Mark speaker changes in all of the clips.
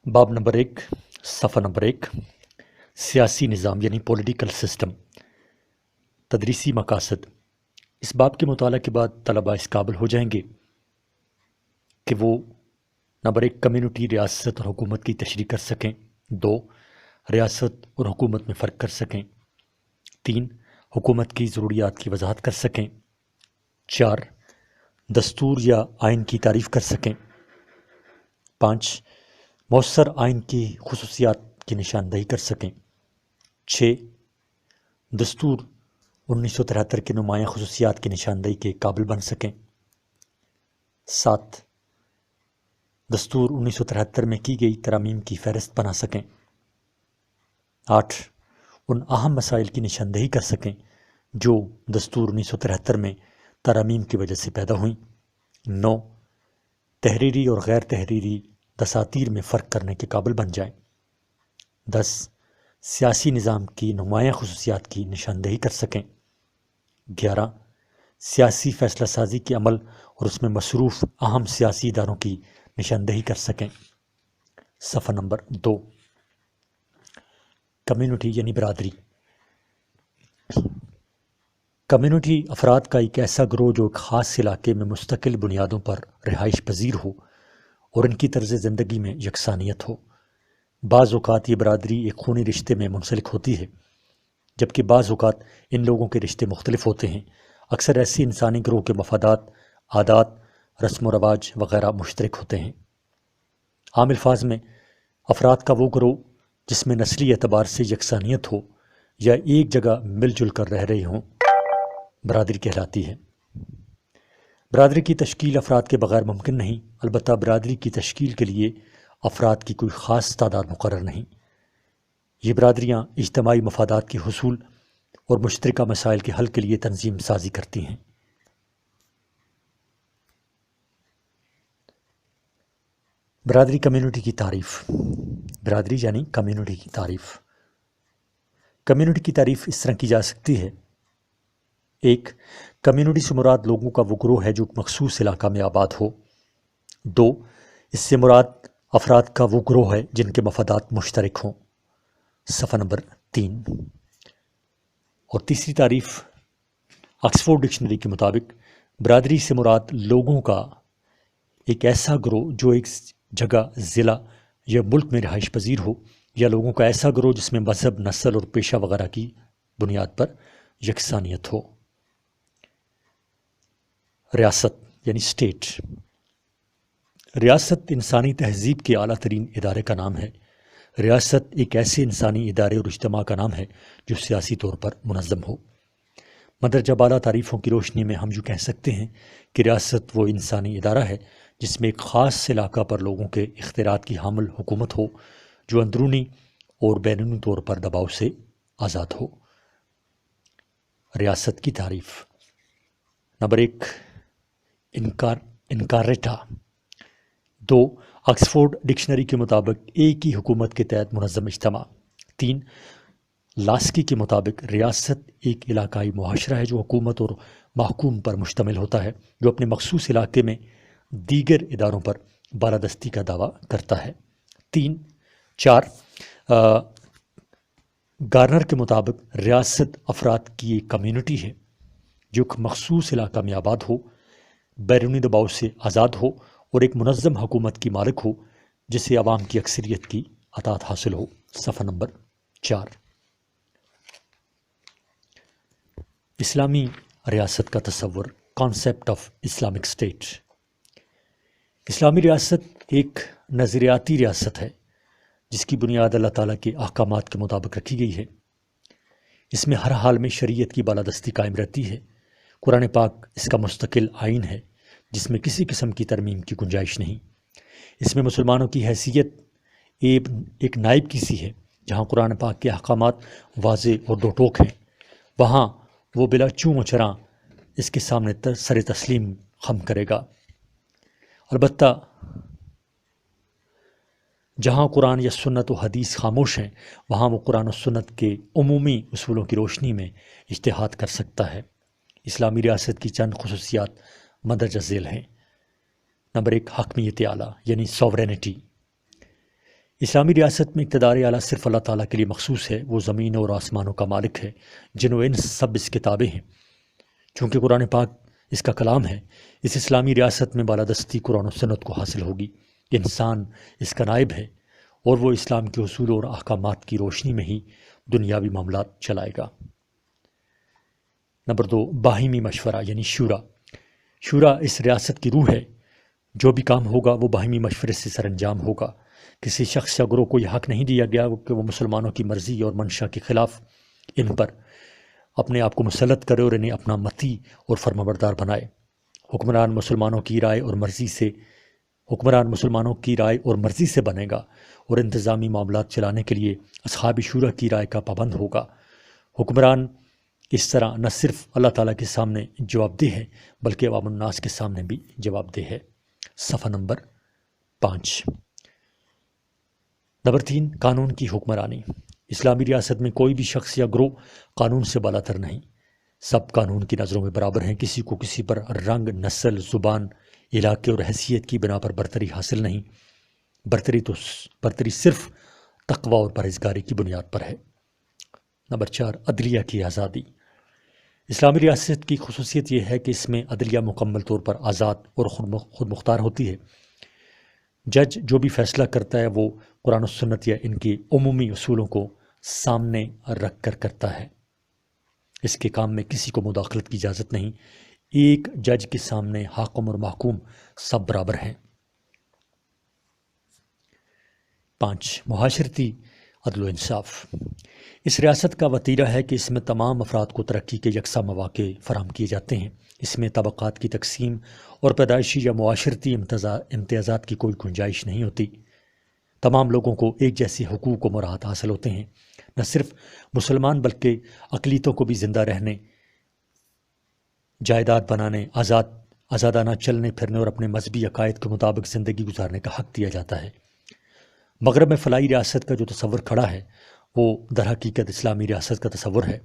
Speaker 1: باب نمبر 1 صفحہ نمبر 1 سیاسی نظام یعنی پولیٹیکل سسٹم تدریسی مقاصد۔ اس باب کے مطالعہ کے بعد طلباء اس قابل ہو جائیں گے کہ وہ نمبر 1 کمیونٹی، ریاست اور حکومت کی تشریح کر سکیں، 2 ریاست اور حکومت میں فرق کر سکیں، 3 حکومت کی ضروریات کی وضاحت کر سکیں، 4 دستور یا آئین کی تعریف کر سکیں، 5 مؤثر آئین کی خصوصیات کی نشاندہی کر سکیں، 6 دستور 1973 کے نمایاں خصوصیات کی نشاندہی کے قابل بن سکیں، 7 دستور 1973 میں کی گئی ترامیم کی فہرست بنا سکیں، 8 ان اہم مسائل کی نشاندہی کر سکیں جو دستور 1973 میں ترامیم کی وجہ سے پیدا ہوئیں، 9 تحریری اور غیر تحریری دساتیر میں فرق کرنے کے قابل بن جائیں، 10 سیاسی نظام کی نمایاں خصوصیات کی نشاندہی کر سکیں، 11 سیاسی فیصلہ سازی کے عمل اور اس میں مصروف اہم سیاسی اداروں کی نشاندہی کر سکیں۔ صفحہ نمبر 2 کمیونٹی یعنی برادری۔ کمیونٹی افراد کا ایک ایسا گروہ جو ایک خاص علاقے میں مستقل بنیادوں پر رہائش پذیر ہو اور ان کی طرز زندگی میں یکسانیت ہو۔ بعض اوقات یہ برادری ایک خونی رشتے میں منسلک ہوتی ہے، جبکہ بعض اوقات ان لوگوں کے رشتے مختلف ہوتے ہیں۔ اکثر ایسی انسانی گروہ کے مفادات، عادات، رسم و رواج وغیرہ مشترک ہوتے ہیں۔ عام الفاظ میں افراد کا وہ گروہ جس میں نسلی اعتبار سے یکسانیت ہو یا ایک جگہ مل جل کر رہ رہے ہوں برادری کہلاتی ہے۔ برادری کی تشکیل افراد کے بغیر ممکن نہیں، البتہ برادری کی تشکیل کے لیے افراد کی کوئی خاص تعداد مقرر نہیں۔ یہ برادریاں اجتماعی مفادات کے حصول اور مشترکہ مسائل کے حل کے لیے تنظیم سازی کرتی ہیں۔ برادری کمیونٹی کی تعریف۔ برادری یعنی کمیونٹی کی تعریف۔ کمیونٹی کی تعریف اس طرح کی جا سکتی ہے: 1 کمیونٹی سے مراد لوگوں کا وہ گروہ ہے جو مخصوص علاقہ میں آباد ہو۔ 2 اس سے مراد افراد کا وہ گروہ ہے جن کے مفادات مشترک ہوں۔ صفحہ نمبر 3 اور تیسری تعریف آکسفورڈ ڈکشنری کے مطابق برادری سے مراد لوگوں کا ایک ایسا گروہ جو ایک جگہ، ضلع یا ملک میں رہائش پذیر ہو، یا لوگوں کا ایسا گروہ جس میں مذہب، نسل اور پیشہ وغیرہ کی بنیاد پر یکسانیت ہو۔ ریاست یعنی اسٹیٹ۔ ریاست انسانی تہذیب کے اعلیٰ ترین ادارے کا نام ہے۔ ریاست ایک ایسے انسانی ادارے اور اجتماع کا نام ہے جو سیاسی طور پر منظم ہو۔ مندرجہ بالا تعریفوں کی روشنی میں ہم یوں کہہ سکتے ہیں کہ ریاست وہ انسانی ادارہ ہے جس میں ایک خاص علاقہ پر لوگوں کے اختیارات کی حامل حکومت ہو جو اندرونی اور بیرونی طور پر دباؤ سے آزاد ہو۔ ریاست کی تعریف۔ نمبر 1 انکارریٹا۔ 2 آکسفورڈ ڈکشنری کے مطابق ایک ہی حکومت کے تحت منظم اجتماع۔ 3 لاسکی کے مطابق ریاست ایک علاقائی معاشرہ ہے جو حکومت اور محکوم پر مشتمل ہوتا ہے، جو اپنے مخصوص علاقے میں دیگر اداروں پر بالادستی کا دعویٰ کرتا ہے۔ 4 گارنر کے مطابق ریاست افراد کی ایک کمیونٹی ہے جو ایک مخصوص علاقہ میں آباد ہو، بیرونی دباؤ سے آزاد ہو اور ایک منظم حکومت کی مالک ہو جسے عوام کی اکثریت کی اطاعت حاصل ہو۔ صفحہ نمبر 4 اسلامی ریاست کا تصور، کانسیپٹ آف اسلامک اسٹیٹ۔ اسلامی ریاست ایک نظریاتی ریاست ہے جس کی بنیاد اللہ تعالیٰ کے احکامات کے مطابق رکھی گئی ہے۔ اس میں ہر حال میں شریعت کی بالادستی قائم رہتی ہے۔ قرآن پاک اس کا مستقل آئین ہے جس میں کسی قسم کی ترمیم کی گنجائش نہیں۔ اس میں مسلمانوں کی حیثیت ایک نائب کی سی ہے۔ جہاں قرآن پاک کے احکامات واضح اور دو ٹوک ہیں، وہاں وہ بلا چوں و چراں اس کے سامنے سر تسلیم خم کرے گا۔ البتہ جہاں قرآن یا سنت و حدیث خاموش ہیں، وہاں وہ قرآن و سنت کے عمومی اصولوں کی روشنی میں اجتہاد کر سکتا ہے۔ اسلامی ریاست کی چند خصوصیات مندرجہ ذیل ہیں۔ نمبر 1 حاکمیت اعلیٰ یعنی سوورینٹی۔ اسلامی ریاست میں اقتدار اعلیٰ صرف اللہ تعالیٰ کے لیے مخصوص ہے۔ وہ زمین اور آسمانوں کا مالک ہے، جن و انس سب اس کے تابع ہیں۔ چونکہ قرآن پاک اس کا کلام ہے، اس اسلامی ریاست میں بالادستی قرآن و سنت کو حاصل ہوگی۔ انسان اس کا نائب ہے اور وہ اسلام کے اصول اور احکامات کی روشنی میں ہی دنیاوی معاملات چلائے گا۔ نمبر 2، باہمی مشورہ یعنی شورا۔ شورا اس ریاست کی روح ہے۔ جو بھی کام ہوگا وہ باہمی مشورے سے سر انجام ہوگا۔ کسی شخص یا گروہ کو یہ حق نہیں دیا گیا کہ وہ مسلمانوں کی مرضی اور منشا کے خلاف ان پر اپنے آپ کو مسلط کرے اور انہیں اپنا مطیع اور فرمانبردار بنائے۔ حکمران مسلمانوں کی رائے اور مرضی سے بنے گا اور انتظامی معاملات چلانے کے لیے اصحاب شورا کی رائے کا پابند ہوگا۔ حکمران اس طرح نہ صرف اللہ تعالیٰ کے سامنے جواب دہ ہے بلکہ عوام الناس کے سامنے بھی جواب دہ ہے۔ صفحہ نمبر 5۔ نمبر 3، قانون کی حکمرانی۔ اسلامی ریاست میں کوئی بھی شخص یا گروہ قانون سے بالاتر نہیں۔ سب قانون کی نظروں میں برابر ہیں۔ کسی کو کسی پر رنگ، نسل، زبان، علاقے اور حیثیت کی بنا پر برتری حاصل نہیں۔ برتری صرف تقوی اور پرہیزگاری کی بنیاد پر ہے۔ نمبر 4، عدلیہ کی آزادی۔ اسلامی ریاست کی خصوصیت یہ ہے کہ اس میں عدلیہ مکمل طور پر آزاد اور خود مختار ہوتی ہے۔ جج جو بھی فیصلہ کرتا ہے وہ قرآن و سنت یا ان کے عمومی اصولوں کو سامنے رکھ کر کرتا ہے۔ اس کے کام میں کسی کو مداخلت کی اجازت نہیں۔ ایک جج کے سامنے حاکم اور محکوم سب برابر ہیں۔ 5، معاشرتی عدل و انصاف۔ اس ریاست کا وتیرہ ہے کہ اس میں تمام افراد کو ترقی کے یکساں مواقع فراہم کیے جاتے ہیں۔ اس میں طبقات کی تقسیم اور پیدائشی یا معاشرتی امتیازات کی کوئی گنجائش نہیں ہوتی۔ تمام لوگوں کو ایک جیسے حقوق و مراحت حاصل ہوتے ہیں۔ نہ صرف مسلمان بلکہ اقلیتوں کو بھی زندہ رہنے، جائیداد بنانے، آزادانہ چلنے پھرنے اور اپنے مذہبی عقائد کے مطابق زندگی گزارنے کا حق دیا جاتا ہے۔ مغرب میں فلاحی ریاست کا جو تصور کھڑا ہے وہ در حقیقت اسلامی ریاست کا تصور ہے۔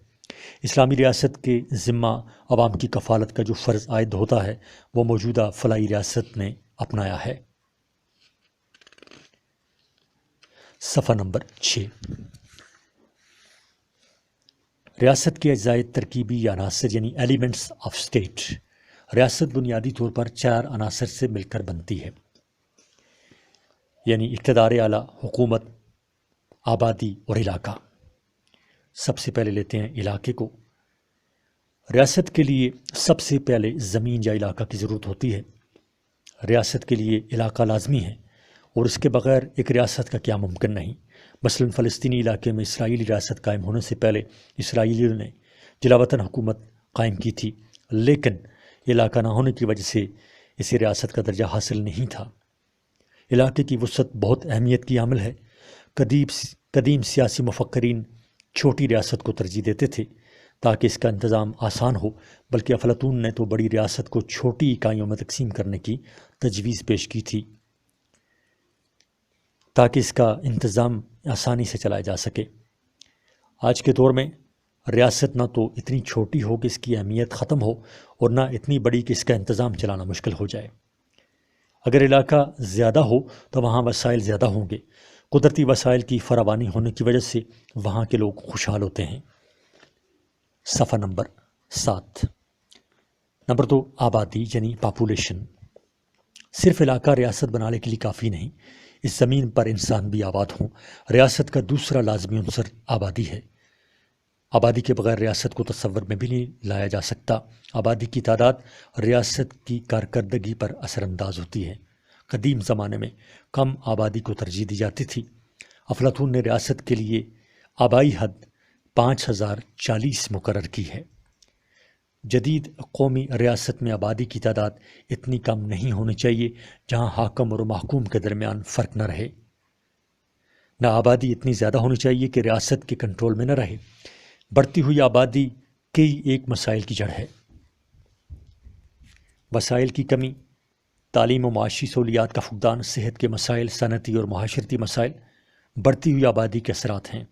Speaker 1: اسلامی ریاست کے ذمہ عوام کی کفالت کا جو فرض عائد ہوتا ہے وہ موجودہ فلاحی ریاست نے اپنایا ہے۔ صفحہ نمبر 6۔ ریاست کے اجزائے ترکیبی یا عناصر یعنی ایلیمنٹس آف اسٹیٹ۔ ریاست بنیادی طور پر 4 عناصر سے مل کر بنتی ہے، یعنی اقتدار اعلیٰ، حکومت، آبادی اور علاقہ۔ سب سے پہلے لیتے ہیں علاقے کو۔ ریاست کے لیے سب سے پہلے زمین یا علاقہ کی ضرورت ہوتی ہے۔ ریاست کے لیے علاقہ لازمی ہے اور اس کے بغیر ایک ریاست کا کیا ممکن نہیں۔ مثلاً فلسطینی علاقے میں اسرائیلی ریاست قائم ہونے سے پہلے اسرائیلیوں نے جلاوطن حکومت قائم کی تھی، لیکن علاقہ نہ ہونے کی وجہ سے اسے ریاست کا درجہ حاصل نہیں تھا۔ علاقے کی وسعت بہت اہمیت کی حامل ہے۔ قدیم سیاسی مفکرین چھوٹی ریاست کو ترجیح دیتے تھے تاکہ اس کا انتظام آسان ہو، بلکہ افلاطون نے تو بڑی ریاست کو چھوٹی اکائیوں میں تقسیم کرنے کی تجویز پیش کی تھی تاکہ اس کا انتظام آسانی سے چلایا جا سکے۔ آج کے دور میں ریاست نہ تو اتنی چھوٹی ہو کہ اس کی اہمیت ختم ہو اور نہ اتنی بڑی کہ اس کا انتظام چلانا مشکل ہو جائے۔ اگر علاقہ زیادہ ہو تو وہاں وسائل زیادہ ہوں گے۔ قدرتی وسائل کی فراوانی ہونے کی وجہ سے وہاں کے لوگ خوشحال ہوتے ہیں۔ صفحہ نمبر 7۔ نمبر 2، آبادی یعنی پاپولیشن۔ صرف علاقہ ریاست بنانے کے لیے کافی نہیں، اس زمین پر انسان بھی آباد ہوں۔ ریاست کا دوسرا لازمی عنصر آبادی ہے۔ آبادی کے بغیر ریاست کو تصور میں بھی نہیں لایا جا سکتا۔ آبادی کی تعداد ریاست کی کارکردگی پر اثر انداز ہوتی ہے۔ قدیم زمانے میں کم آبادی کو ترجیح دی جاتی تھی۔ افلاطون نے ریاست کے لیے آبائی حد 5040 مقرر کی ہے۔ جدید قومی ریاست میں آبادی کی تعداد اتنی کم نہیں ہونی چاہیے جہاں حاکم اور محکوم کے درمیان فرق نہ رہے، نہ آبادی اتنی زیادہ ہونی چاہیے کہ ریاست کے کنٹرول میں نہ رہے۔ بڑھتی ہوئی آبادی کئی ایک مسائل کی جڑ ہے۔ وسائل کی کمی، تعلیم و معاشی سہولیات کا فقدان، صحت کے مسائل، صنعتی اور معاشرتی مسائل بڑھتی ہوئی آبادی کے اثرات ہیں۔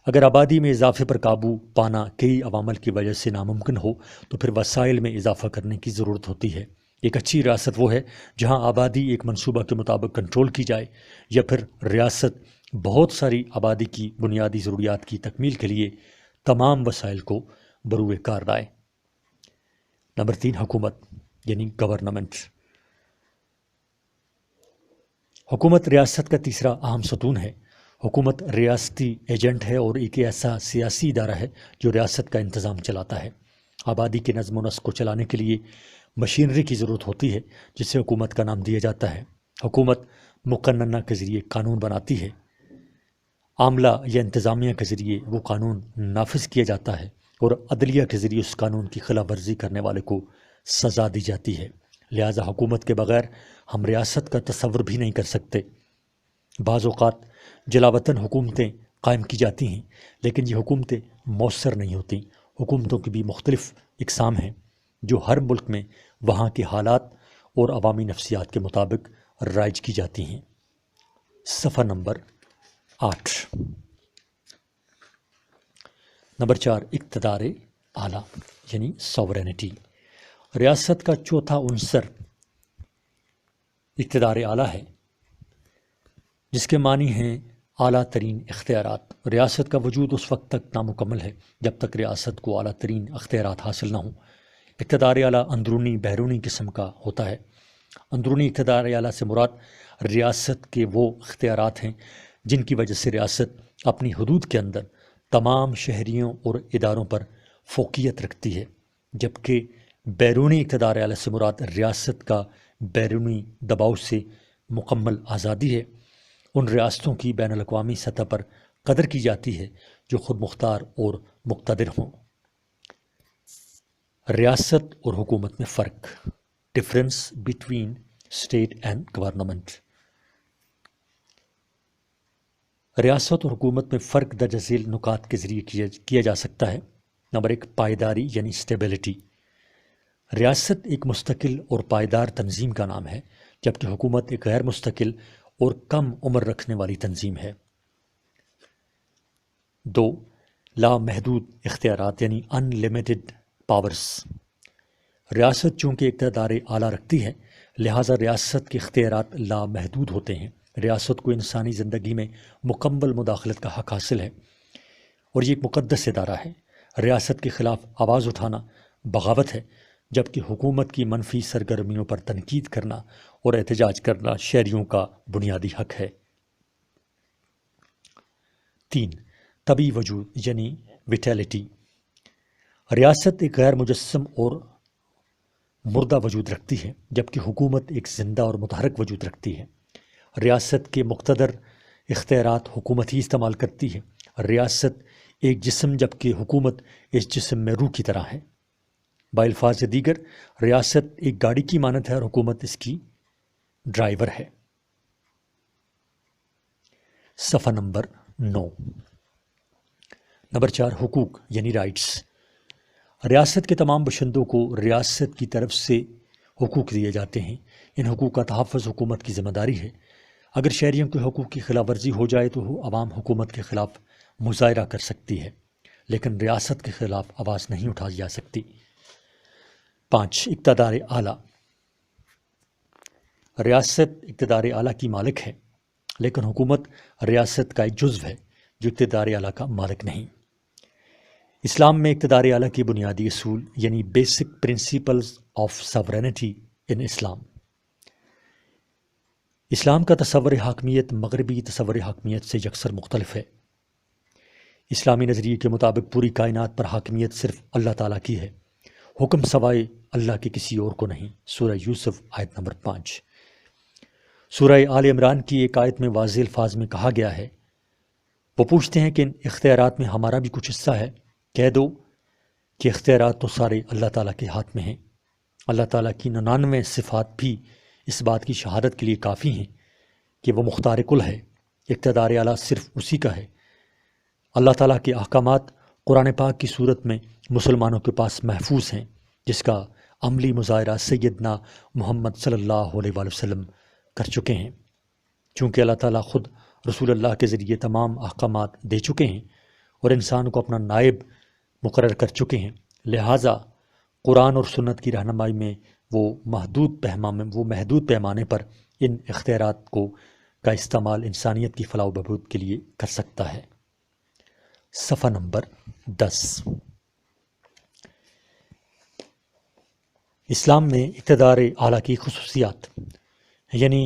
Speaker 1: اگر آبادی میں اضافے پر قابو پانا کئی عوامل کی وجہ سے ناممکن ہو تو پھر وسائل میں اضافہ کرنے کی ضرورت ہوتی ہے۔ ایک اچھی ریاست وہ ہے جہاں آبادی ایک منصوبہ کے مطابق کنٹرول کی جائے، یا پھر ریاست بہت ساری آبادی کی بنیادی ضروریات کی تکمیل کے لیے تمام وسائل کو بروئے کار لائے۔ نمبر 3، حکومت یعنی گورنمنٹ۔ حکومت ریاست کا تیسرا اہم ستون ہے۔ حکومت ریاستی ایجنٹ ہے اور ایک ایسا سیاسی ادارہ ہے جو ریاست کا انتظام چلاتا ہے۔ آبادی کے نظم و نسق کو چلانے کے لیے مشینری کی ضرورت ہوتی ہے جسے حکومت کا نام دیا جاتا ہے۔ حکومت مقننہ کے ذریعے قانون بناتی ہے، عاملہ یا انتظامیہ کے ذریعے وہ قانون نافذ کیا جاتا ہے، اور عدلیہ کے ذریعے اس قانون کی خلاف ورزی کرنے والے کو سزا دی جاتی ہے۔ لہٰذا حکومت کے بغیر ہم ریاست کا تصور بھی نہیں کر سکتے۔ بعض اوقات جلاوطن حکومتیں قائم کی جاتی ہیں، لیکن یہ حکومتیں مؤثر نہیں ہوتیں۔ حکومتوں کی بھی مختلف اقسام ہیں جو ہر ملک میں وہاں کے حالات اور عوامی نفسیات کے مطابق رائج کی جاتی ہیں۔ صفحہ نمبر 8۔ نمبر 4، اقتدار اعلیٰ یعنی ساورینٹی۔ ریاست کا چوتھا عنصر اقتدار اعلیٰ ہے، جس کے معنی ہیں اعلیٰ ترین اختیارات۔ ریاست کا وجود اس وقت تک نامکمل ہے جب تک ریاست کو اعلیٰ ترین اختیارات حاصل نہ ہوں۔ اقتدار اعلیٰ اندرونی بیرونی قسم کا ہوتا ہے۔ اندرونی اقتدار اعلیٰ سے مراد ریاست کے وہ اختیارات ہیں جن کی وجہ سے ریاست اپنی حدود کے اندر تمام شہریوں اور اداروں پر فوقیت رکھتی ہے، جبکہ بیرونی اقتدار اعلیٰ سے مراد ریاست کا بیرونی دباؤ سے مکمل آزادی ہے۔ ان ریاستوں کی بین الاقوامی سطح پر قدر کی جاتی ہے جو خود مختار اور مقتدر ہوں۔ ریاست اور حکومت میں فرق، difference between state and government. ریاست اور حکومت میں فرق درج ذیل نکات کے ذریعے کیا جا سکتا ہے۔ نمبر 1، پائیداری یعنی اسٹیبلٹی۔ ریاست ایک مستقل اور پائیدار تنظیم کا نام ہے، جبکہ حکومت ایک غیر مستقل اور کم عمر رکھنے والی تنظیم ہے۔ 2، لامحدود اختیارات یعنی ان لمیٹڈ پاورز۔ ریاست چونکہ اقتدار اعلیٰ رکھتی ہے، لہٰذا ریاست کے اختیارات لامحدود ہوتے ہیں۔ ریاست کو انسانی زندگی میں مکمل مداخلت کا حق حاصل ہے، اور یہ ایک مقدس ادارہ ہے۔ ریاست کے خلاف آواز اٹھانا بغاوت ہے، جبکہ حکومت کی منفی سرگرمیوں پر تنقید کرنا اور احتجاج کرنا شہریوں کا بنیادی حق ہے۔ 3، طبعی وجود یعنی ویٹیلیٹی۔ ریاست ایک غیر مجسم اور مردہ وجود رکھتی ہے، جبکہ حکومت ایک زندہ اور متحرک وجود رکھتی ہے۔ ریاست کے مقتدر اختیارات حکومت ہی استعمال کرتی ہے۔ ریاست ایک جسم جبکہ حکومت اس جسم میں روح کی طرح ہے۔ بالفاظ دیگر، ریاست ایک گاڑی کی مانند ہے اور حکومت اس کی ڈرائیور ہے۔ صفحہ نمبر 9۔ نمبر 4، حقوق یعنی رائٹس۔ ریاست کے تمام باشندوں کو ریاست کی طرف سے حقوق دیے جاتے ہیں۔ ان حقوق کا تحفظ حکومت کی ذمہ داری ہے۔ اگر شہریوں کے حقوق کی خلاف ورزی ہو جائے تو عوام حکومت کے خلاف مظاہرہ کر سکتی ہے، لیکن ریاست کے خلاف آواز نہیں اٹھائی جا سکتی۔ 5، اقتدار اعلیٰ۔ ریاست اقتدار اعلیٰ کی مالک ہے، لیکن حکومت ریاست کا ایک جزو ہے جو اقتدار اعلیٰ کا مالک نہیں۔ اسلام میں اقتدار اعلیٰ کی بنیادی اصول یعنی بیسک پرنسپلز آف ساورینٹی ان اسلام۔ اسلام کا تصور حاکمیت مغربی تصور حاکمیت سے یکسر مختلف ہے۔ اسلامی نظریے کے مطابق پوری کائنات پر حاکمیت صرف اللہ تعالیٰ کی ہے، حکم سوائے اللہ کے کسی اور کو نہیں۔ سورہ یوسف آیت نمبر 5۔ سورہ آل عمران کی ایک آیت میں واضح الفاظ میں کہا گیا ہے، وہ پوچھتے ہیں کہ ان اختیارات میں ہمارا بھی کچھ حصہ ہے۔ کہہ دو کہ اختیارات تو سارے اللہ تعالیٰ کے ہاتھ میں ہیں۔ اللہ تعالیٰ کی 99 صفات بھی اس بات کی شہادت کے لیے کافی ہیں کہ وہ مختار کل ہے۔ اقتدار اعلیٰ صرف اسی کا ہے۔ اللہ تعالیٰ کے احکامات قرآن پاک کی صورت میں مسلمانوں کے پاس محفوظ ہیں، جس کا عملی مظاہرہ سیدنا محمد صلی اللہ علیہ وآلہ وسلم کر چکے ہیں۔ چونکہ اللہ تعالیٰ خود رسول اللہ کے ذریعے تمام احکامات دے چکے ہیں اور انسان کو اپنا نائب مقرر کر چکے ہیں، لہٰذا قرآن اور سنت کی رہنمائی میں وہ محدود پیمانے پر ان اختیارات کا استعمال انسانیت کی فلاح و بہبود کے لیے کر سکتا ہے۔ صفحہ نمبر 10۔ اسلام میں اقتدار اعلیٰ کی خصوصیات، یعنی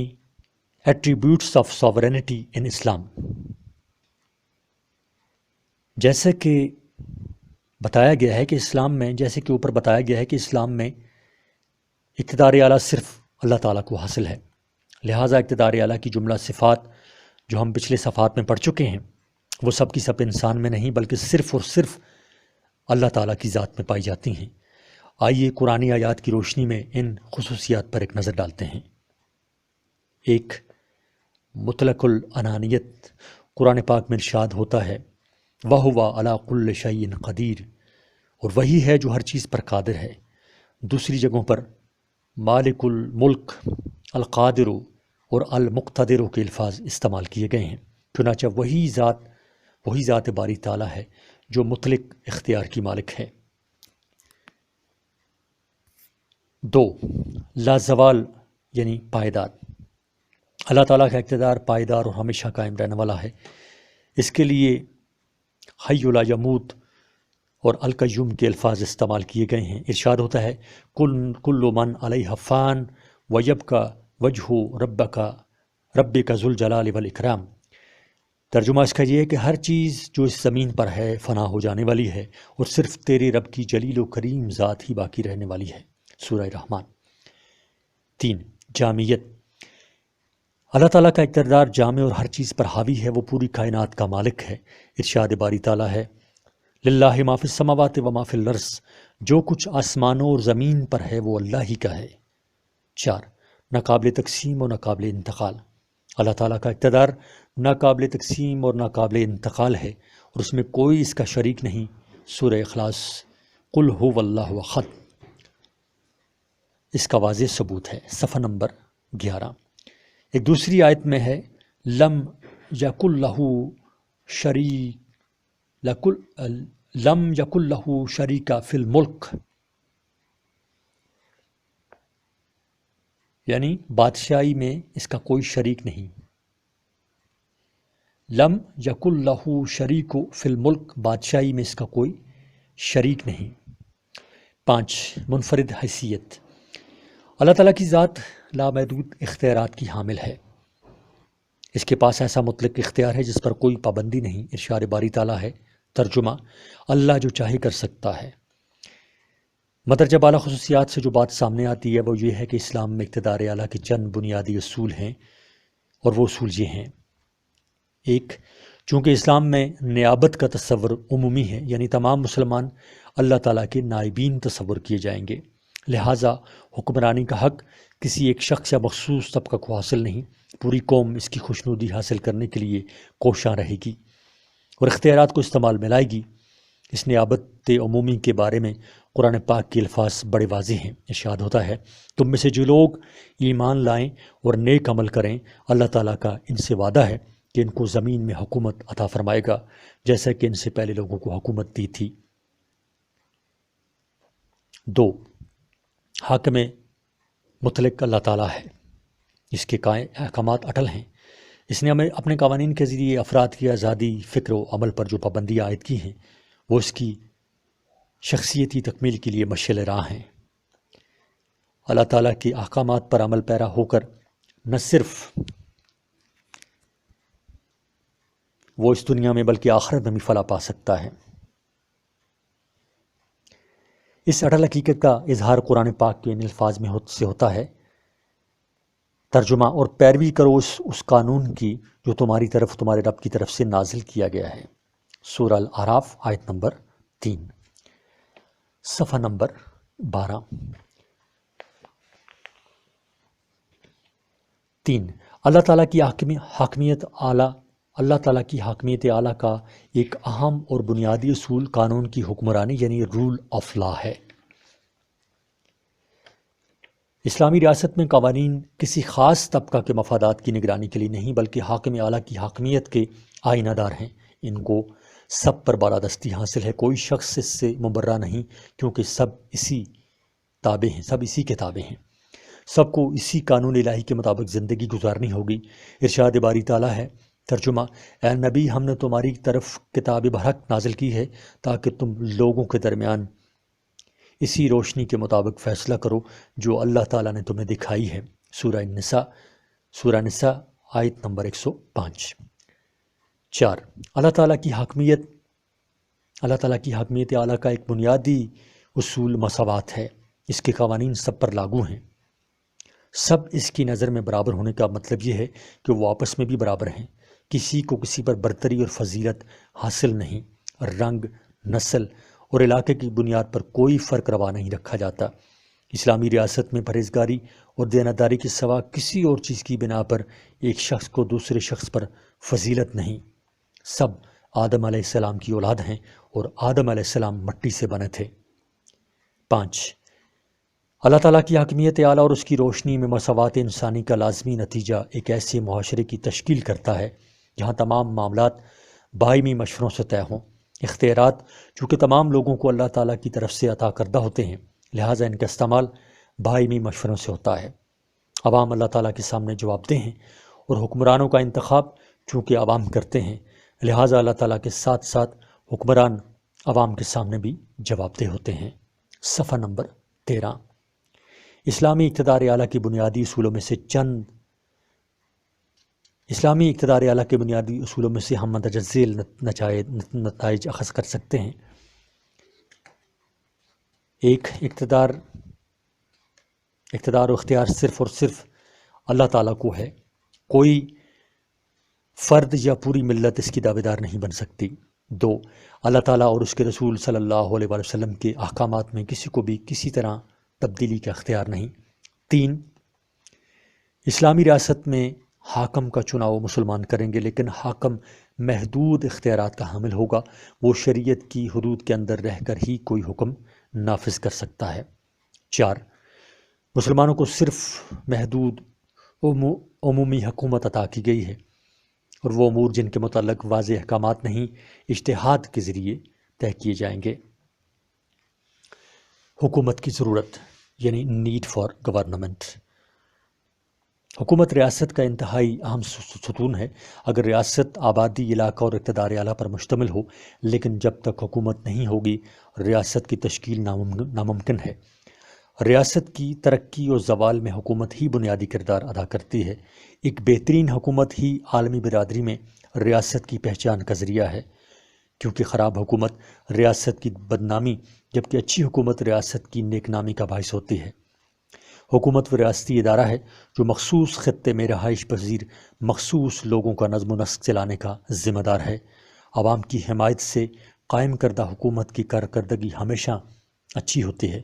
Speaker 1: ایٹریبیوٹس آف ساورینٹی ان اسلام۔ جیسے کہ بتایا گیا ہے کہ اسلام میں اقتدار اعلیٰ صرف اللہ تعالیٰ کو حاصل ہے، لہٰذا اقتدار اعلیٰ کی جملہ صفات جو ہم پچھلے صفحات میں پڑھ چکے ہیں وہ سب کی سب انسان میں نہیں بلکہ صرف اور صرف اللہ تعالیٰ کی ذات میں پائی جاتی ہیں۔ آئیے قرآنی آیات کی روشنی میں ان خصوصیات پر ایک نظر ڈالتے ہیں۔ ایک، مطلق الانانیت۔ قرآن پاک میں ارشاد ہوتا ہے وَهُوَ عَلَىٰ كُلِّ شَيْءٍ قدیر، اور وہی ہے جو ہر چیز پر قادر ہے۔ دوسری جگہوں پر مالک الملک، القادر اور المقتدر کے الفاظ استعمال کیے گئے ہیں، چنانچہ وہی ذات باری تعالیٰ ہے جو مطلق اختیار کی مالک ہے۔ 2، لازوال یعنی پائیدار۔ اللہ تعالیٰ کا اقتدار پائیدار اور ہمیشہ قائم رہنے والا ہے۔ اس کے لیے حی لا یموت اور القیوم کے الفاظ استعمال کیے گئے ہیں۔ ارشاد ہوتا ہے کل من علیہا فان ویبقی وجہ ربک ذو الجلال والاکرام۔ ترجمہ اس کا یہ ہے کہ ہر چیز جو اس زمین پر ہے فنا ہو جانے والی ہے اور صرف تیرے رب کی جلیل و کریم ذات ہی باقی رہنے والی ہے۔ سورہ رحمان۔ 3، جامعیت۔ اللہ تعالیٰ کا اقتدار جامع اور ہر چیز پر حاوی ہے، وہ پوری کائنات کا مالک ہے۔ ارشاد باری تعالیٰ ہے للہ ما فی السماوات و ما فی الارض، جو کچھ آسمانوں اور زمین پر ہے وہ اللہ ہی کا ہے۔ 4، ناقابل تقسیم اور ناقابل انتقال۔ اللہ تعالیٰ کا اقتدار ناقابل تقسیم اور ناقابل انتقال ہے اور اس میں کوئی اس کا شریک نہیں۔ سورہ اخلاص۔ قل هو اللہ احد، اس کا واضح ثبوت ہے۔ صفحہ نمبر 11۔ ایک دوسری آیت میں ہے لم یکن لہ شریک فی الملک، یعنی بادشاہی میں اس کا کوئی شریک نہیں۔ لم یکن لہ شریک فی الملک، بادشاہی میں اس کا کوئی شریک نہیں۔ 5، منفرد حیثیت۔ اللہ تعالیٰ کی ذات لامحدود اختیارات کی حامل ہے، اس کے پاس ایسا مطلق اختیار ہے جس پر کوئی پابندی نہیں۔ ارشاد باری تعالیٰ ہے، ترجمہ اللہ جو چاہے کر سکتا ہے۔ مندرجہ بالا خصوصیات سے جو بات سامنے آتی ہے وہ یہ ہے کہ اسلام میں اقتدار اعلیٰ کے چند بنیادی اصول ہیں، اور وہ اصول یہ ہیں۔ 1، چونکہ اسلام میں نیابت کا تصور عمومی ہے، یعنی تمام مسلمان اللہ تعالیٰ کے نائبین تصور کیے جائیں گے، لہٰذا حکمرانی کا حق کسی ایک شخص یا مخصوص طبقہ کو حاصل نہیں، پوری قوم اس کی خوشنودی حاصل کرنے کے لیے کوشاں رہے گی اور اختیارات کو استعمال میں لائے گی۔ اس نیابت عمومی کے بارے میں قرآن پاک کے الفاظ بڑے واضح ہیں۔ ارشاد ہوتا ہے تم میں سے جو لوگ ایمان لائیں اور نیک عمل کریں، اللہ تعالیٰ کا ان سے وعدہ ہے کہ ان کو زمین میں حکومت عطا فرمائے گا جیسا کہ ان سے پہلے لوگوں کو حکومت دی تھی۔ 2، حاکم مطلق اللہ تعالیٰ ہے، اس کے احکامات اٹل ہیں۔ اس نے ہمیں اپنے قوانین کے ذریعے افراد کی آزادی فکر و عمل پر جو پابندیاں عائد کی ہیں وہ اس کی شخصیتی تکمیل کے لیے مشعل راہ ہیں۔ اللہ تعالیٰ کے احکامات پر عمل پیرا ہو کر نہ صرف وہ اس دنیا میں بلکہ آخرت میں بھی فلاح پا سکتا ہے۔ اس اٹل حقیقت کا اظہار قرآن پاک کے ان الفاظ میں سے ہوتا ہے، ترجمہ اور پیروی کرو اس قانون کی جو تمہاری طرف تمہارے رب کی طرف سے نازل کیا گیا ہے۔ سورہ الاعراف آیت نمبر 3۔ صفحہ نمبر 12۔ 3، اللہ تعالیٰ کی حاکمیت اعلیٰ کا ایک اہم اور بنیادی اصول قانون کی حکمرانی یعنی رول آف لا ہے۔ اسلامی ریاست میں قوانین کسی خاص طبقہ کے مفادات کی نگرانی کے لیے نہیں بلکہ حاکم اعلیٰ کی حاکمیت کے آئینہ دار ہیں، ان کو سب پر بالادستی حاصل ہے، کوئی شخص اس سے مبرہ نہیں کیونکہ سب اسی کے تابع ہیں۔ سب کو اسی قانون الہی کے مطابق زندگی گزارنی ہوگی۔ ارشاد باری تعالیٰ ہے، ترجمہ: اے نبی، ہم نے تمہاری طرف کتاب برحق نازل کی ہے تاکہ تم لوگوں کے درمیان اسی روشنی کے مطابق فیصلہ کرو جو اللہ تعالیٰ نے تمہیں دکھائی ہے۔ سورہ نساء آیت نمبر 105۔ 4، اللہ تعالیٰ کی حاکمیت اعلیٰ کا ایک بنیادی اصول مساوات ہے۔ اس کے قوانین سب پر لاگو ہیں۔ سب اس کی نظر میں برابر ہونے کا مطلب یہ ہے کہ وہ آپس میں بھی برابر ہیں۔ کسی کو کسی پر برتری اور فضیلت حاصل نہیں۔ رنگ، نسل اور علاقے کی بنیاد پر کوئی فرق روا نہیں رکھا جاتا۔ اسلامی ریاست میں پرہیزگاری اور دیانتداری کے سوا کسی اور چیز کی بنا پر ایک شخص کو دوسرے شخص پر فضیلت نہیں۔ سب آدم علیہ السلام کی اولاد ہیں اور آدم علیہ السلام مٹی سے بنے تھے۔ 5، اللہ تعالیٰ کی حاکمیت اعلیٰ اور اس کی روشنی میں مساوات انسانی کا لازمی نتیجہ ایک ایسے معاشرے کی تشکیل کرتا ہے جہاں تمام معاملات باہمی مشوروں سے طے ہوں۔ اختیارات چونکہ تمام لوگوں کو اللہ تعالیٰ کی طرف سے عطا کردہ ہوتے ہیں، لہٰذا ان کا استعمال باہمی مشوروں سے ہوتا ہے۔ عوام اللہ تعالیٰ کے سامنے جواب دہ ہیں اور حکمرانوں کا انتخاب چونکہ عوام کرتے ہیں، لہٰذا اللہ تعالیٰ کے ساتھ ساتھ حکمران عوام کے سامنے بھی جواب دہ ہوتے ہیں۔ صفحہ نمبر 13۔ اسلامی اقتدار اعلیٰ کے بنیادی اصولوں میں سے ہم مندرجہ ذیل نتائج اخذ کر سکتے ہیں۔ 1، اقتدار و اختیار صرف اور صرف اللہ تعالیٰ کو ہے۔ کوئی فرد یا پوری ملت اس کی دعویدار نہیں بن سکتی۔ 2، اللہ تعالیٰ اور اس کے رسول صلی اللہ علیہ وآلہ وسلم کے احکامات میں کسی کو بھی کسی طرح تبدیلی کا اختیار نہیں۔ 3، اسلامی ریاست میں حاکم کا چناؤ مسلمان کریں گے، لیکن حاکم محدود اختیارات کا حامل ہوگا۔ وہ شریعت کی حدود کے اندر رہ کر ہی کوئی حکم نافذ کر سکتا ہے۔ 4، مسلمانوں کو صرف محدود عمومی حکومت عطا کی گئی ہے، اور وہ امور جن کے متعلق واضح احکامات نہیں، اجتہاد کے ذریعے طے کیے جائیں گے۔ حکومت کی ضرورت یعنی نیڈ فار گورنمنٹ۔ حکومت ریاست کا انتہائی اہم ستون ہے۔ اگر ریاست آبادی، علاقہ اور اقتدار اعلیٰ پر مشتمل ہو، لیکن جب تک حکومت نہیں ہوگی ریاست کی تشکیل ناممکن ہے۔ ریاست کی ترقی اور زوال میں حکومت ہی بنیادی کردار ادا کرتی ہے۔ ایک بہترین حکومت ہی عالمی برادری میں ریاست کی پہچان کا ذریعہ ہے، کیونکہ خراب حکومت ریاست کی بدنامی، جبکہ اچھی حکومت ریاست کی نیک نامی کا باعث ہوتی ہے۔ حکومت وہ ریاستی ادارہ ہے جو مخصوص خطے میں رہائش پذیر مخصوص لوگوں کا نظم و نسق چلانے کا ذمہ دار ہے۔ عوام کی حمایت سے قائم کردہ حکومت کی کارکردگی ہمیشہ اچھی ہوتی ہے۔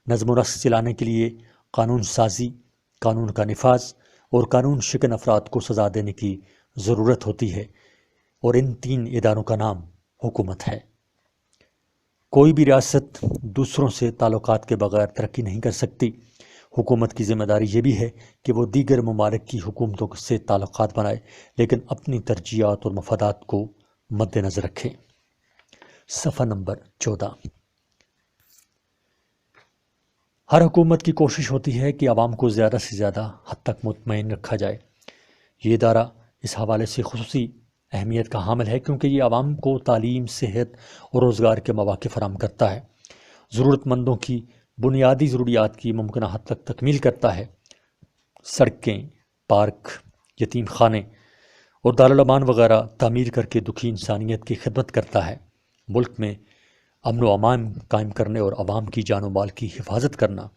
Speaker 1: نظم و نسق چلانے کے لیے قانون سازی، قانون کا نفاذ اور قانون شکن افراد کو سزا دینے کی ضرورت ہوتی ہے، اور ان 3 اداروں کا نام حکومت ہے۔ کوئی بھی ریاست دوسروں سے تعلقات کے بغیر ترقی نہیں کر سکتی۔ حکومت کی ذمہ داری یہ بھی ہے کہ وہ دیگر ممالک کی حکومتوں سے تعلقات بنائے، لیکن اپنی ترجیحات اور مفادات کو مد نظر رکھے۔ صفحہ نمبر 14۔ ہر حکومت کی کوشش ہوتی ہے کہ عوام کو زیادہ سے زیادہ حد تک مطمئن رکھا جائے۔ یہ ادارہ اس حوالے سے خصوصی اہمیت کا حامل ہے کیونکہ یہ عوام کو تعلیم، صحت اور روزگار کے مواقع فراہم کرتا ہے، ضرورت مندوں کی بنیادی ضروریات کی ممکنہ حد تک تکمیل کرتا ہے، سڑکیں، پارک، یتیم خانے اور دارالامان وغیرہ تعمیر کر کے دکھی انسانیت کی خدمت کرتا ہے، ملک میں امن و امان قائم کرنے اور عوام کی جان و مال کی حفاظت کرنا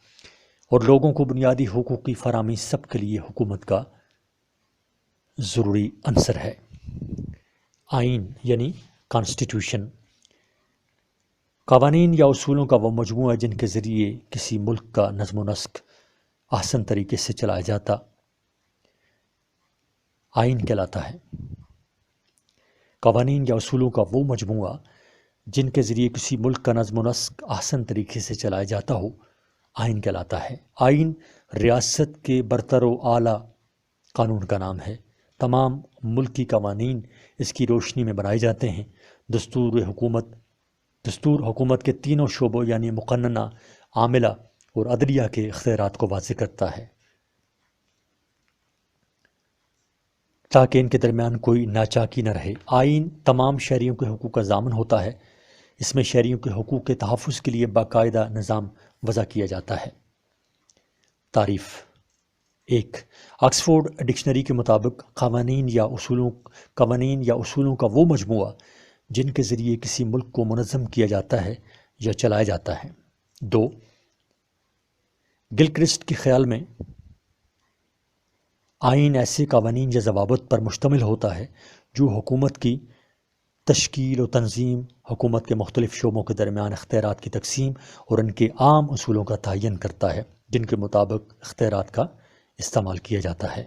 Speaker 1: اور لوگوں کو بنیادی حقوق کی فراہمی سب کے لیے حکومت کا ضروری عنصر ہے۔ آئین یعنی کانسٹیٹیوشن، قوانین یا اصولوں کا وہ مجموعہ ہے جن کے ذریعے کسی ملک کا نظم و نسق احسن طریقے سے چلایا جاتا آئین کہلاتا ہے۔ قوانین یا اصولوں کا وہ مجموعہ جن کے ذریعے کسی ملک کا نظم و نسق احسن طریقے سے چلایا جاتا ہو آئین کہلاتا ہے۔ آئین ریاست کے برتر و اعلیٰ قانون کا نام ہے۔ تمام ملکی قوانین اس کی روشنی میں بنائے جاتے ہیں۔ دستور حکومت کے تینوں شعبوں یعنی مقننہ، عاملہ اور عدلیہ کے اختیارات کو واضح کرتا ہے۔ تاکہ ان کے درمیان کوئی ناچاکی نہ رہے۔ آئین تمام شہریوں کے حقوق کا ضامن ہوتا ہے۔ اس میں شہریوں کے حقوق کے تحفظ کے لیے باقاعدہ نظام وضع کیا جاتا ہے۔ تعریف 1۔ آکسفورڈ ڈکشنری کے مطابق قوانین یا اصولوں کا وہ مجموعہ جن کے ذریعے کسی ملک کو منظم کیا جاتا ہے یا چلایا جاتا ہے۔ 2۔ گلکرسٹ کے خیال میں آئین ایسے قوانین یا ضوابط پر مشتمل ہوتا ہے جو حکومت کی تشکیل و تنظیم، حکومت کے مختلف شعبوں کے درمیان اختیارات کی تقسیم اور ان کے عام اصولوں کا تعین کرتا ہے جن کے مطابق اختیارات کا استعمال کیا جاتا ہے۔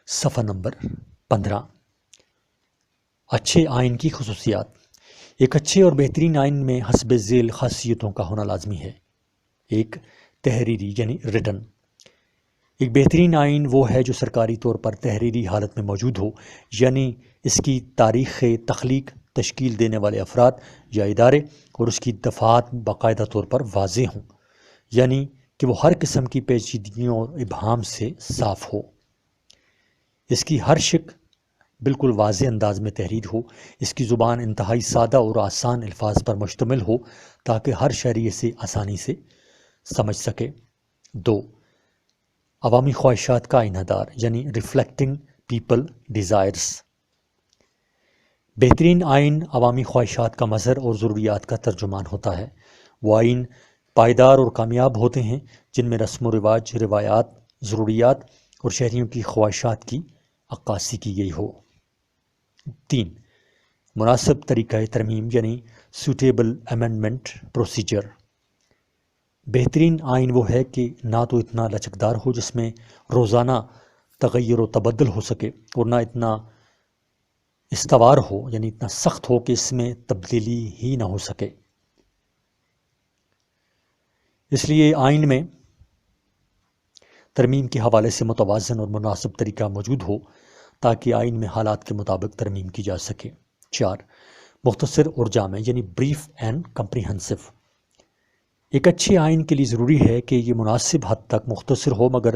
Speaker 1: صفحہ نمبر 15۔ اچھے آئین کی خصوصیات۔ ایک اچھے اور بہترین آئین میں حسب ذیل خاصیتوں کا ہونا لازمی ہے۔ 1۔ تحریری یعنی ریٹن۔ ایک بہترین آئین وہ ہے جو سرکاری طور پر تحریری حالت میں موجود ہو، یعنی اس کی تاریخ تخلیق، تشکیل دینے والے افراد یا ادارے اور اس کی دفعات باقاعدہ طور پر واضح ہوں، یعنی کہ وہ ہر قسم کی پیچیدگیوں اور ابہام سے صاف ہو۔ اس کی ہر شق بالکل واضح انداز میں تحریر ہو۔ اس کی زبان انتہائی سادہ اور آسان الفاظ پر مشتمل ہو تاکہ ہر شہری اسے آسانی سے سمجھ سکے۔ 2۔ عوامی خواہشات کا آئینہ دار یعنی ریفلیکٹنگ پیپل ڈیزائرز۔ بہترین آئین عوامی خواہشات کا مظہر اور ضروریات کا ترجمان ہوتا ہے۔ وہ آئین پائیدار اور کامیاب ہوتے ہیں جن میں رسم و رواج، روایات، ضروریات اور شہریوں کی خواہشات کی عکاسی کی گئی ہو۔ 3۔ مناسب طریقہ ترمیم یعنی سوٹیبل امینڈمنٹ پروسیجر۔ بہترین آئین وہ ہے کہ نہ تو اتنا لچکدار ہو جس میں روزانہ تغیر و تبدل ہو سکے اور نہ اتنا استوار ہو یعنی اتنا سخت ہو کہ اس میں تبدیلی ہی نہ ہو سکے۔ اس لیے آئین میں ترمیم کے حوالے سے متوازن اور مناسب طریقہ موجود ہو تاکہ آئین میں حالات کے مطابق ترمیم کی جا سکے۔ 4۔ مختصر اور جامع یعنی بریف اینڈ کمپریہنسو۔ ایک اچھے آئین کے لیے ضروری ہے کہ یہ مناسب حد تک مختصر ہو مگر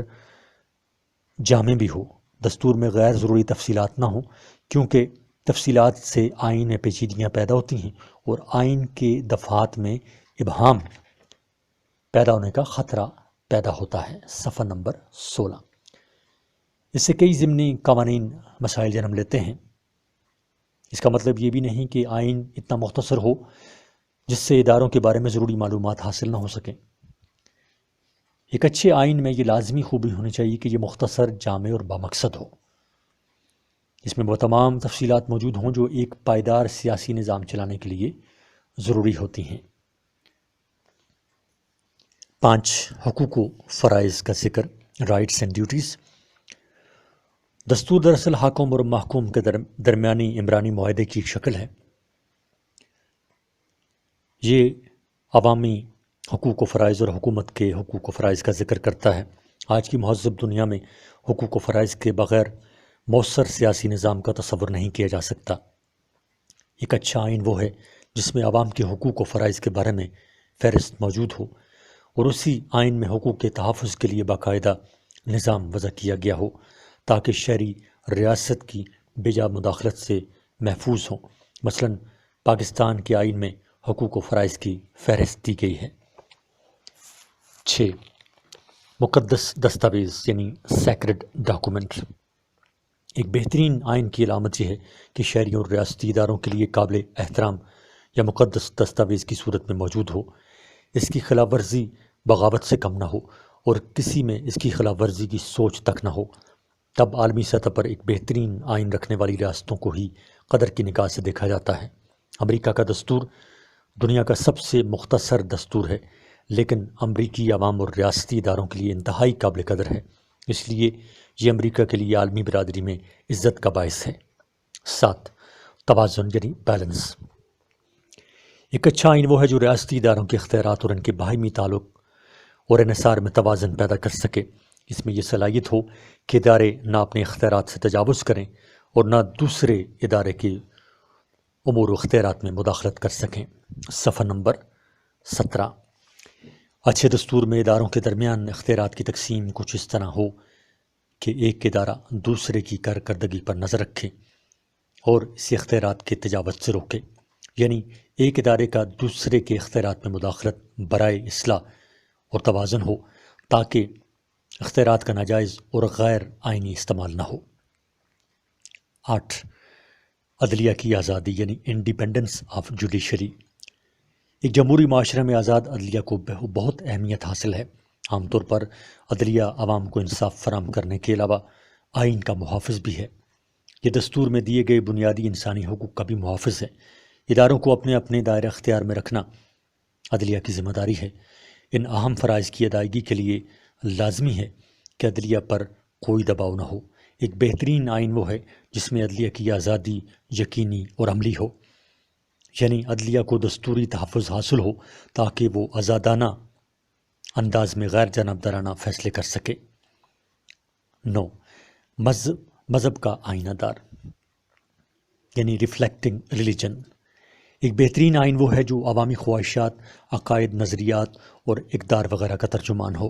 Speaker 1: جامع بھی ہو۔ دستور میں غیر ضروری تفصیلات نہ ہوں کیونکہ تفصیلات سے آئین میں پیچیدگیاں پیدا ہوتی ہیں اور آئین کے دفعات میں ابہام پیدا ہونے کا خطرہ پیدا ہوتا ہے۔ صفحہ نمبر 16۔ اس سے کئی ضمنی قوانین مسائل جنم لیتے ہیں۔ اس کا مطلب یہ بھی نہیں کہ آئین اتنا مختصر ہو جس سے اداروں کے بارے میں ضروری معلومات حاصل نہ ہو سکیں۔ ایک اچھے آئین میں یہ لازمی خوبی ہونی چاہیے کہ یہ مختصر، جامع اور بامقصد ہو۔ اس میں وہ تمام تفصیلات موجود ہوں جو ایک پائیدار سیاسی نظام چلانے کے لیے ضروری ہوتی ہیں۔ 5۔ حقوق و فرائض کا ذکر، رائٹس اینڈ ڈیوٹیز۔ دستور دراصل حاکم اور محکوم کے درمیانی عمرانی معاہدے کی ایک شکل ہے۔ یہ عوامی حقوق و فرائض اور حکومت کے حقوق و فرائض کا ذکر کرتا ہے۔ آج کی مہذب دنیا میں حقوق و فرائض کے بغیر مؤثر سیاسی نظام کا تصور نہیں کیا جا سکتا۔ ایک اچھا آئین وہ ہے جس میں عوام کے حقوق و فرائض کے بارے میں فہرست موجود ہو اور اسی آئین میں حقوق کے تحفظ کے لیے باقاعدہ نظام وضع کیا گیا ہو تاکہ شہری ریاست کی بجا مداخلت سے محفوظ ہوں۔ مثلاً پاکستان کے آئین میں حقوق و فرائض کی فہرست دی گئی ہے۔ 6۔ مقدس دستاویز یعنی سیکرڈ ڈاکومنٹ۔ ایک بہترین آئین کی علامت یہ ہے کہ شہریوں اور ریاستی اداروں کے لیے قابل احترام یا مقدس دستاویز کی صورت میں موجود ہو، اس کی خلاف ورزی بغاوت سے کم نہ ہو اور کسی میں اس کی خلاف ورزی کی سوچ تک نہ ہو، تب عالمی سطح پر ایک بہترین آئین رکھنے والی ریاستوں کو ہی قدر کی نگاہ سے دیکھا جاتا ہے۔ امریکہ کا دستور دنیا کا سب سے مختصر دستور ہے لیکن امریکی عوام اور ریاستی اداروں کے لیے انتہائی قابل قدر ہے، اس لیے یہ امریکہ کے لیے عالمی برادری میں عزت کا باعث ہے۔ 7۔ توازن یعنی بیلنس۔ ایک اچھا آئین وہ ہے جو ریاستی اداروں کے اختیارات اور ان کے باہمی تعلق اور انحصار میں توازن پیدا کر سکے۔ اس میں یہ صلاحیت ہو کہ ادارے نہ اپنے اختیارات سے تجاوز کریں اور نہ دوسرے ادارے کے امور و اختیارات میں مداخلت کر سکیں۔ صفحہ نمبر 17۔ اچھے دستور میں اداروں کے درمیان اختیارات کی تقسیم کچھ اس طرح ہو کہ ایک ادارہ دوسرے کی کارکردگی پر نظر رکھے اور اس اختیارات کے تجاوز سے روکے، یعنی ایک ادارے کا دوسرے کے اختیارات میں مداخلت برائے اصلاح اور توازن ہو تاکہ اختیارات کا ناجائز اور غیر آئینی استعمال نہ ہو۔ 8 عدلیہ کی آزادی یعنی انڈیپینڈنس آف جوڈیشری۔ ایک جمہوری معاشرے میں آزاد عدلیہ کو بہت اہمیت حاصل ہے۔ عام طور پر عدلیہ عوام کو انصاف فراہم کرنے کے علاوہ آئین کا محافظ بھی ہے۔ یہ دستور میں دیے گئے بنیادی انسانی حقوق کا بھی محافظ ہے۔ اداروں کو اپنے اپنے دائرہ اختیار میں رکھنا عدلیہ کی ذمہ داری ہے۔ ان اہم فرائض کی ادائیگی کے لیے لازمی ہے کہ عدلیہ پر کوئی دباؤ نہ ہو۔ ایک بہترین آئین وہ ہے جس میں عدلیہ کی آزادی یقینی اور عملی ہو، یعنی عدلیہ کو دستوری تحفظ حاصل ہو تاکہ وہ آزادانہ انداز میں غیر جانبدارانہ فیصلے کر سکے۔ 9 مذہب کا آئینہ دار یعنی ریفلیکٹنگ ریلیجن۔ ایک بہترین آئین وہ ہے جو عوامی خواہشات، عقائد، نظریات اور اقدار وغیرہ کا ترجمان ہو۔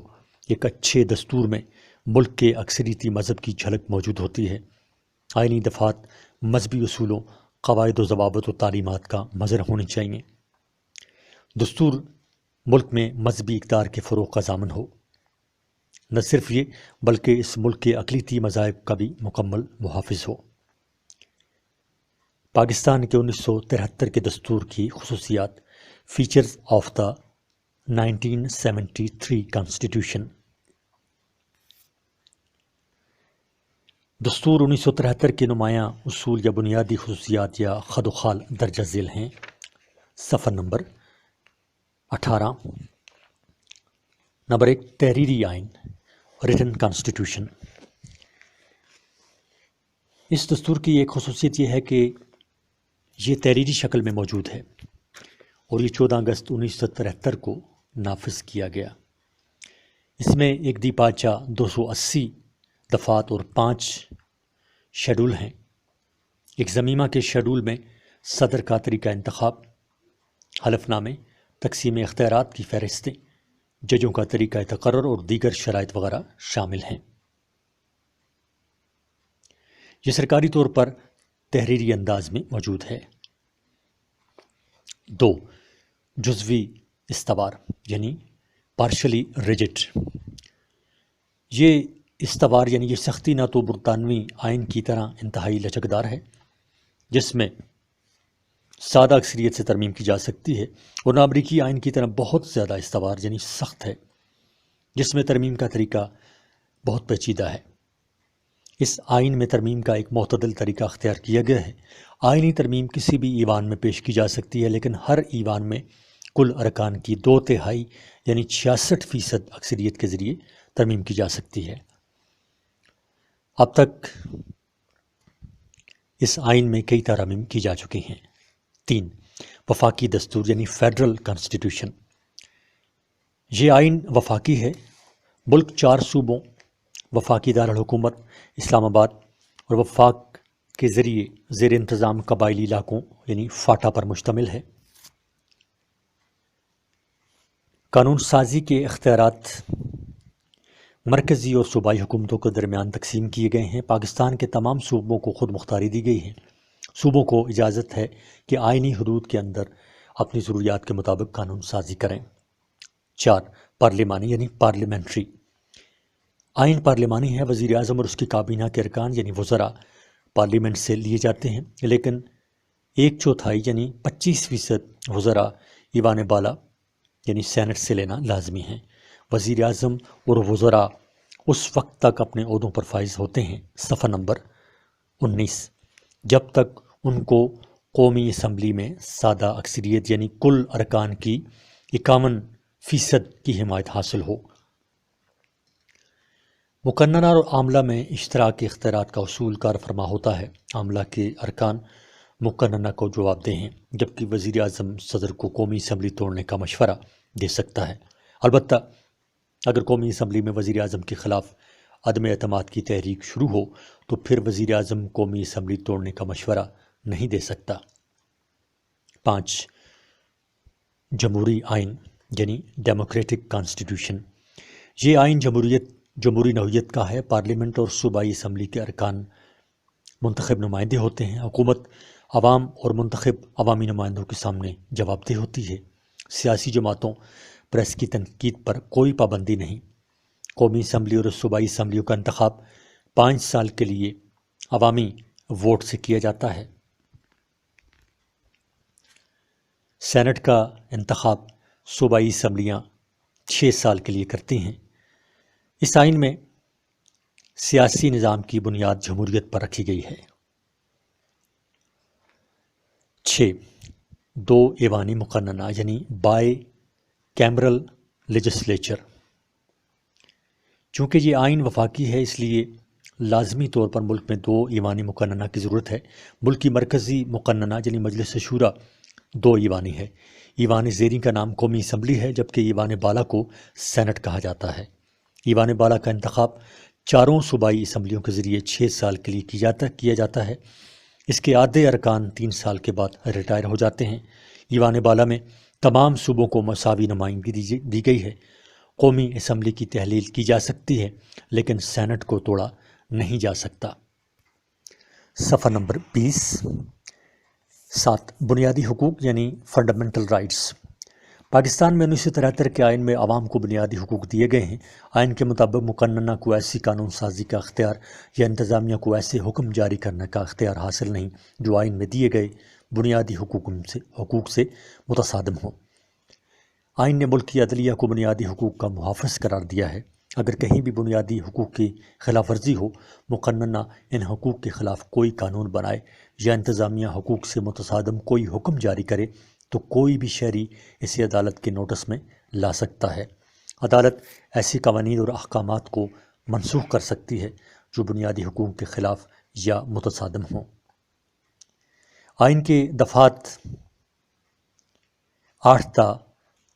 Speaker 1: ایک اچھے دستور میں ملک کے اکثریتی مذہب کی جھلک موجود ہوتی ہے۔ آئینی دفعات مذہبی اصولوں، قواعد و ضوابط و تعلیمات کا مظہر ہونی چاہیے۔ دستور ملک میں مذہبی اقدار کے فروغ کا ضامن ہو۔ نہ صرف یہ بلکہ اس ملک کے اقلیتی مذاہب کا بھی مکمل محافظ ہو۔ پاکستان کے 1973 کے دستور کی خصوصیات، فیچرز آف دا 1973 کانسٹیٹیوشن۔ دستور 1973 کے نمایاں اصول یا بنیادی خصوصیات یا خد و خال درجہ ذیل ہیں۔ صفحہ نمبر 18۔ نمبر 1 تحریری آئین، ریٹن کانسٹیٹیوشن۔ اس دستور کی ایک خصوصیت یہ ہے کہ یہ تحریری شکل میں موجود ہے اور یہ 14 اگست 1973 کو نافذ کیا گیا۔ اس میں ایک دی پاچا 280 دفعات اور 5 شیڈول ہیں۔ ایک ضمیمہ کے شیڈول میں صدر کا طریقہ انتخاب، حلف نامے، تقسیم اختیارات کی فہرستیں، ججوں کا طریقہ تقرر اور دیگر شرائط وغیرہ شامل ہیں۔ یہ سرکاری طور پر تحریری انداز میں موجود ہے۔ 2 جزوی استوار یعنی پارشلی ریجڈ۔ یہ استوار یعنی یہ سختی نہ تو برطانوی آئین کی طرح انتہائی لچکدار ہے جس میں سادہ اکثریت سے ترمیم کی جا سکتی ہے، اور نہ امریکی آئین کی طرح بہت زیادہ استوار یعنی سخت ہے جس میں ترمیم کا طریقہ بہت پیچیدہ ہے۔ اس آئین میں ترمیم کا ایک معتدل طریقہ اختیار کیا گیا ہے۔ آئینی ترمیم کسی بھی ایوان میں پیش کی جا سکتی ہے، لیکن ہر ایوان میں کل ارکان کی 2/3 یعنی 66% اکثریت کے ذریعے ترمیم کی جا سکتی ہے۔ اب تک اس آئین میں کئی ترامیم کی جا چکی ہیں۔ 3 وفاقی دستور یعنی فیڈرل کانسٹیٹیوشن۔ یہ آئین وفاقی ہے۔ ملک 4 صوبوں، وفاقی دارالحکومت اسلام آباد اور وفاق کے ذریعے زیر انتظام قبائلی علاقوں یعنی فاٹا پر مشتمل ہے۔ قانون سازی کے اختیارات مرکزی اور صوبائی حکومتوں کے درمیان تقسیم کیے گئے ہیں۔ پاکستان کے تمام صوبوں کو خود مختاری دی گئی ہے۔ صوبوں کو اجازت ہے کہ آئینی حدود کے اندر اپنی ضروریات کے مطابق قانون سازی کریں۔ 4 پارلیمانی یعنی پارلیمنٹری۔ آئین پارلیمانی ہے۔ وزیر اعظم اور اس کی کابینہ کے ارکان یعنی وزراء پارلیمنٹ سے لیے جاتے ہیں، لیکن 1/4 یعنی 25% وزراء ایوان بالا یعنی سینٹ سے لینا لازمی ہے۔ وزیر اعظم اور وزراء اس وقت تک اپنے عہدوں پر فائز ہوتے ہیں۔ صفحہ نمبر 19 جب تک ان کو قومی اسمبلی میں سادہ اکثریت یعنی کل ارکان کی 51% کی حمایت حاصل ہو۔ مقننہ اور عاملہ میں اشتراک اختیارات کا اصول کار فرما ہوتا ہے۔ عاملہ کے ارکان مقننہ کو جواب دہ ہیں، جبکہ وزیر اعظم صدر کو قومی اسمبلی توڑنے کا مشورہ دے سکتا ہے۔ البتہ اگر قومی اسمبلی میں وزیر اعظم کے خلاف عدم اعتماد کی تحریک شروع ہو تو پھر وزیر اعظم قومی اسمبلی توڑنے کا مشورہ نہیں دے سکتا۔ 5 جمہوری آئین یعنی ڈیموکریٹک کانسٹیٹیوشن۔ یہ آئین جمہوریت جمہوری نوعیت کا ہے۔ پارلیمنٹ اور صوبائی اسمبلی کے ارکان منتخب نمائندے ہوتے ہیں۔ حکومت عوام اور منتخب عوامی نمائندوں کے سامنے جواب دہ ہوتی ہے۔ سیاسی جماعتوں پریس کی تنقید پر کوئی پابندی نہیں۔ قومی اسمبلی اور صوبائی اسمبلیوں کا انتخاب 5 سال کے لیے عوامی ووٹ سے کیا جاتا ہے۔ سینٹ کا انتخاب صوبائی اسمبلیاں 6 سال کے لیے کرتی ہیں۔ اس آئین میں سیاسی نظام کی بنیاد جمہوریت پر رکھی گئی ہے۔ 6. 2 ایوانی مقننہ یعنی بائی کیمرل لیجسلیچر۔ چونکہ یہ آئین وفاقی ہے، اس لیے لازمی طور پر ملک میں 2 ایوانی مقننہ کی ضرورت ہے۔ ملک کی مرکزی مقننہ یعنی مجلس شورا 2 ایوانی ہے۔ ایوان زیریں کا نام قومی اسمبلی ہے، جبکہ ایوان بالا کو سینٹ کہا جاتا ہے۔ ایوان بالا کا انتخاب 4 صوبائی اسمبلیوں کے ذریعے 6 سال کے لیے کیا جاتا ہے۔ اس کے آدھے ارکان 3 سال کے بعد ریٹائر ہو جاتے ہیں۔ ایوان بالا میں تمام صوبوں کو مساوی نمائندگی دی گئی ہے۔ قومی اسمبلی کی تحلیل کی جا سکتی ہے، لیکن سینٹ کو توڑا نہیں جا سکتا۔ صفحہ نمبر 20۔ 7 بنیادی حقوق یعنی فنڈامنٹل رائٹس۔ پاکستان میں 1973 کے آئین میں عوام کو بنیادی حقوق دیے گئے ہیں۔ آئین کے مطابق مقننہ کو ایسی قانون سازی کا اختیار یا انتظامیہ کو ایسے حکم جاری کرنے کا اختیار حاصل نہیں جو آئین میں دیے گئے بنیادی حقوق سے متصادم ہو۔ آئین نے ملک کی عدلیہ کو بنیادی حقوق کا محافظ قرار دیا ہے۔ اگر کہیں بھی بنیادی حقوق کی خلاف ورزی ہو، مقننہ ان حقوق کے خلاف کوئی قانون بنائے یا انتظامیہ حقوق سے متصادم کوئی حکم جاری کرے تو کوئی بھی شہری اسے عدالت کے نوٹس میں لا سکتا ہے۔ عدالت ایسے قوانین اور احکامات کو منسوخ کر سکتی ہے جو بنیادی حقوق کے خلاف یا متصادم ہوں۔ آئین کے دفعات 8 تا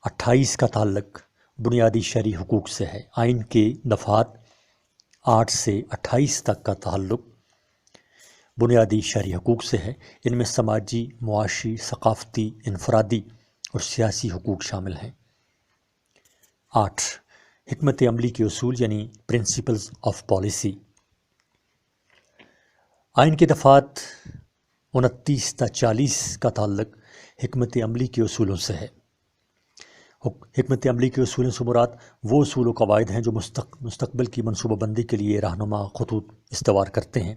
Speaker 1: 28 کا تعلق بنیادی شہری حقوق سے ہے۔ آئین کے دفعات 8 سے 28 تک کا تعلق بنیادی شہری حقوق سے ہے۔ ان میں سماجی، معاشی، ثقافتی، انفرادی اور سیاسی حقوق شامل ہیں۔ 8 حکمت عملی کے اصول یعنی پرنسپلز آف پالیسی۔ آئین کے دفعات 29 تا 40 کا تعلق حکمت عملی کے اصولوں سے ہے۔ حکمت عملی کے اصولوں سے مراد وہ اصول و قواعد ہیں جو مستقبل کی منصوبہ بندی کے لیے رہنما خطوط استوار کرتے ہیں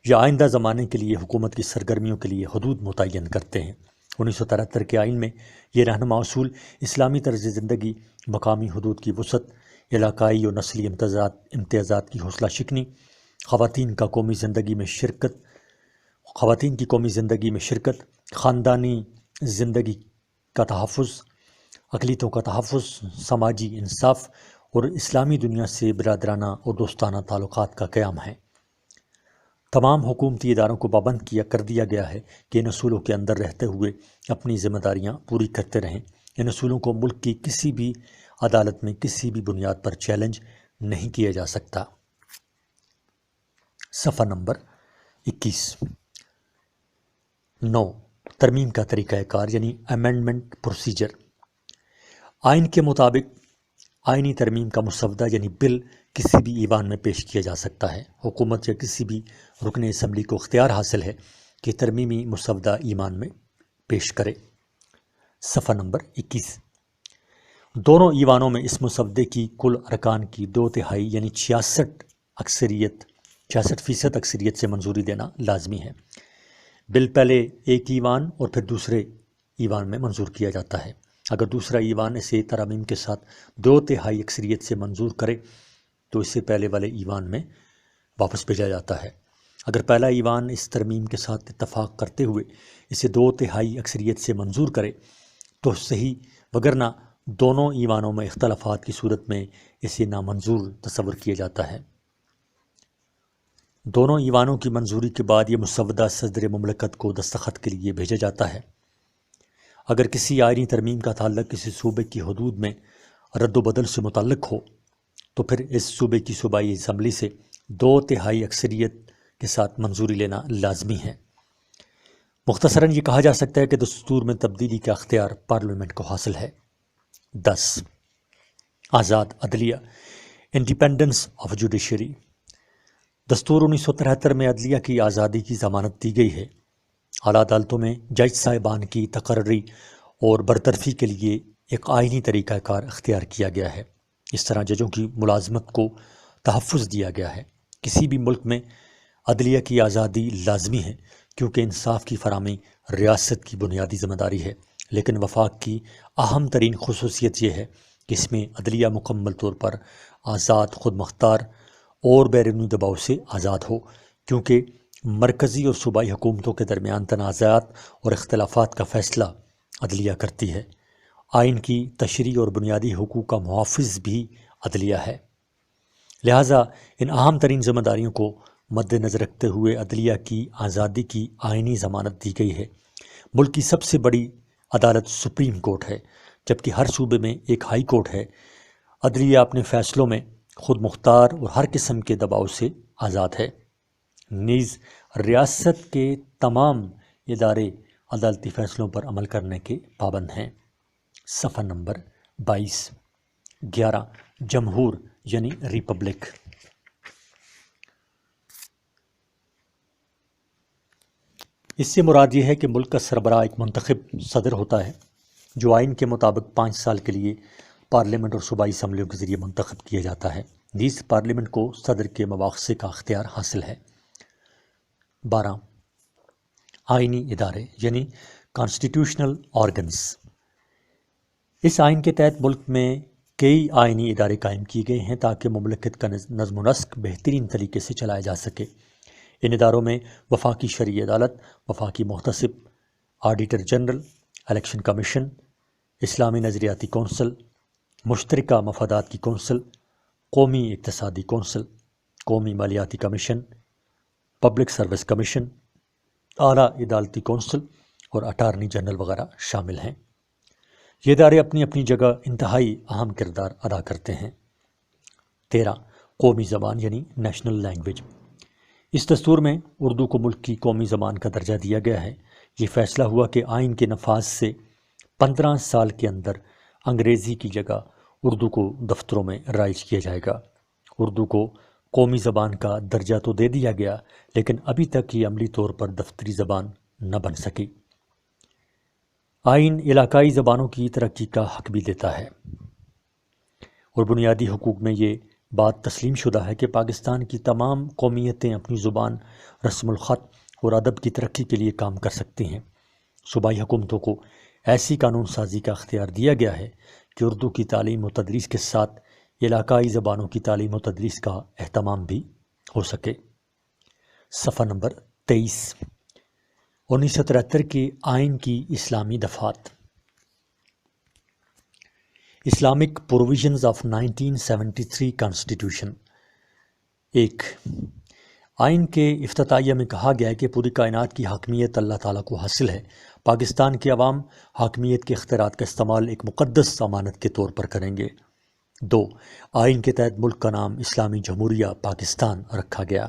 Speaker 1: یا آئندہ زمانے کے لیے حکومت کی سرگرمیوں کے لیے حدود متعین کرتے ہیں۔ 1973 کے آئین میں یہ رہنما اصول اسلامی طرز زندگی، مقامی حدود کی وسعت، علاقائی اور نسلی امتیازات کی حوصلہ شکنی، خواتین کی قومی زندگی میں شرکت، خاندانی زندگی کا تحفظ، اقلیتوں کا تحفظ، سماجی انصاف اور اسلامی دنیا سے برادرانہ اور دوستانہ تعلقات کا قیام ہے۔ تمام حکومتی اداروں کو پابند کر دیا گیا ہے کہ ان اصولوں کے اندر رہتے ہوئے اپنی ذمہ داریاں پوری کرتے رہیں۔ ان اصولوں کو ملک کی کسی بھی عدالت میں کسی بھی بنیاد پر چیلنج نہیں کیا جا سکتا۔ صفحہ نمبر 21۔ 9 ترمیم کا طریقہ کار یعنی امینڈمنٹ پروسیجر۔ آئین کے مطابق آئینی ترمیم کا مسودہ یعنی بل کسی بھی ایوان میں پیش کیا جا سکتا ہے۔ حکومت یا کسی بھی رکن اسمبلی کو اختیار حاصل ہے کہ ترمیمی مسودہ ایوان میں پیش کرے۔ صفحہ نمبر 21۔ دونوں ایوانوں میں اس مسودے کی کل ارکان کی 2/3 یعنی 66% اکثریت سے منظوری دینا لازمی ہے۔ بل پہلے ایک ایوان اور پھر دوسرے ایوان میں منظور کیا جاتا ہے۔ اگر دوسرا ایوان اسے ترامیم کے ساتھ 2/3 اکثریت سے منظور کرے تو اسے پہلے والے ایوان میں واپس بھیجا جاتا ہے۔ اگر پہلا ایوان اس ترمیم کے ساتھ اتفاق کرتے ہوئے اسے 2/3 اکثریت سے منظور کرے تو صحیح، وگرنہ دونوں ایوانوں میں اختلافات کی صورت میں اسے نامنظور تصور کیا جاتا ہے۔ دونوں ایوانوں کی منظوری کے بعد یہ مسودہ صدر مملکت کو دستخط کے لیے بھیجا جاتا ہے۔ اگر کسی آئینی ترمیم کا تعلق کسی صوبے کی حدود میں رد و بدل سے متعلق ہو تو پھر اس صوبے کی صوبائی اسمبلی سے 2/3 اکثریت کے ساتھ منظوری لینا لازمی ہے۔ مختصراً یہ کہا جا سکتا ہے کہ دستور میں تبدیلی کا اختیار پارلیمنٹ کو حاصل ہے۔ 10 آزاد عدلیہ۔ Independence of judiciary. دستور 1973 میں عدلیہ کی آزادی کی ضمانت دی گئی ہے۔ اعلیٰ عدالتوں میں جج صاحبان کی تقرری اور برطرفی کے لیے ایک آئینی طریقہ کار اختیار کیا گیا ہے۔ اس طرح ججوں کی ملازمت کو تحفظ دیا گیا ہے۔ کسی بھی ملک میں عدلیہ کی آزادی لازمی ہے کیونکہ انصاف کی فراہمی ریاست کی بنیادی ذمہ داری ہے، لیکن وفاق کی اہم ترین خصوصیت یہ ہے کہ اس میں عدلیہ مکمل طور پر آزاد، خود مختار اور بیرونی دباؤ سے آزاد ہو، کیونکہ مرکزی اور صوبائی حکومتوں کے درمیان تنازعات اور اختلافات کا فیصلہ عدلیہ کرتی ہے۔ آئین کی تشریح اور بنیادی حقوق کا محافظ بھی عدلیہ ہے۔ لہٰذا ان اہم ترین ذمہ داریوں کو مد نظر رکھتے ہوئے عدلیہ کی آزادی کی آئینی ضمانت دی گئی ہے۔ ملک کی سب سے بڑی عدالت سپریم کورٹ ہے، جبکہ ہر صوبے میں ایک ہائی کورٹ ہے۔ عدلیہ اپنے فیصلوں میں خود مختار اور ہر قسم کے دباؤ سے آزاد ہے۔ نیز ریاست کے تمام ادارے عدالتی فیصلوں پر عمل کرنے کے پابند ہیں۔ صفحہ نمبر 22۔ 11 جمہور یعنی ریپبلک۔ اس سے مراد یہ ہے کہ ملک کا سربراہ ایک منتخب صدر ہوتا ہے جو آئین کے مطابق 5 سال کے لیے پارلیمنٹ اور صوبائی اسمبلیوں کے ذریعے منتخب کیا جاتا ہے۔ نیز پارلیمنٹ کو صدر کے مواخذے کا اختیار حاصل ہے۔ 12 آئینی ادارے یعنی کانسٹیٹیوشنل آرگنز۔ اس آئین کے تحت ملک میں کئی آئینی ادارے قائم کیے گئے ہیں تاکہ مملکت کا نظم و نسق بہترین طریقے سے چلایا جا سکے۔ ان اداروں میں وفاقی شرعی عدالت، وفاقی محتسب، آڈیٹر جنرل، الیکشن کمیشن، اسلامی نظریاتی کونسل، مشترکہ مفادات کی کونسل، قومی اقتصادی کونسل، قومی مالیاتی کمیشن، پبلک سروس کمیشن، اعلیٰ عدالتی کونسل اور اٹارنی جنرل وغیرہ شامل ہیں۔ یہ ادارے اپنی اپنی جگہ انتہائی اہم کردار ادا کرتے ہیں۔ 13 قومی زبان یعنی نیشنل لینگویج۔ اس دستور میں اردو کو ملک کی قومی زبان کا درجہ دیا گیا ہے۔ یہ فیصلہ ہوا کہ آئین کے نفاذ سے 15 سال کے اندر انگریزی کی جگہ اردو کو دفتروں میں رائج کیا جائے گا۔ اردو کو قومی زبان کا درجہ تو دے دیا گیا، لیکن ابھی تک یہ عملی طور پر دفتری زبان نہ بن سکی۔ آئین علاقائی زبانوں کی ترقی کا حق بھی دیتا ہے، اور بنیادی حقوق میں یہ بات تسلیم شدہ ہے کہ پاکستان کی تمام قومیتیں اپنی زبان، رسم الخط اور ادب کی ترقی کے لیے کام کر سکتی ہیں۔ صوبائی حکومتوں کو ایسی قانون سازی کا اختیار دیا گیا ہے کہ اردو کی تعلیم و تدریس کے ساتھ علاقائی زبانوں کی تعلیم و تدریس کا اہتمام بھی ہو سکے۔ صفحہ نمبر 23۔ 1973 کے آئین کی اسلامی دفعات۔ Islamic provisions of 1973 constitution. 1 آئین کے افتتاحیہ میں کہا گیا ہے کہ پوری کائنات کی حاکمیت اللہ تعالیٰ کو حاصل ہے۔ پاکستان کے عوام حاکمیت کے اختیارات کا استعمال ایک مقدس امانت کے طور پر کریں گے۔ 2 آئین کے تحت ملک کا نام اسلامی جمہوریہ پاکستان رکھا گیا۔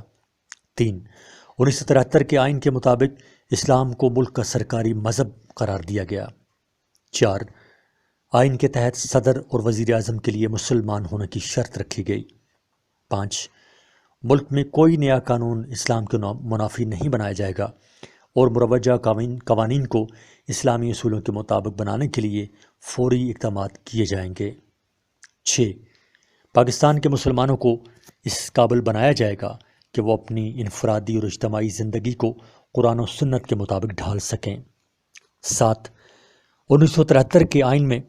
Speaker 1: 3 1973 کے آئین کے مطابق اسلام کو ملک کا سرکاری مذہب قرار دیا گیا۔ 4 آئین کے تحت صدر اور وزیر اعظم کے لیے مسلمان ہونے کی شرط رکھی گئی۔ 5 ملک میں کوئی نیا قانون اسلام کے منافی نہیں بنایا جائے گا اور مروجہ قوانین کو اسلامی اصولوں کے مطابق بنانے کے لیے فوری اقدامات کیے جائیں گے۔ 6 پاکستان کے مسلمانوں کو اس قابل بنایا جائے گا کہ وہ اپنی انفرادی اور اجتماعی زندگی کو قرآن و سنت کے مطابق ڈھال سکیں۔ 7 1973 کے آئین میں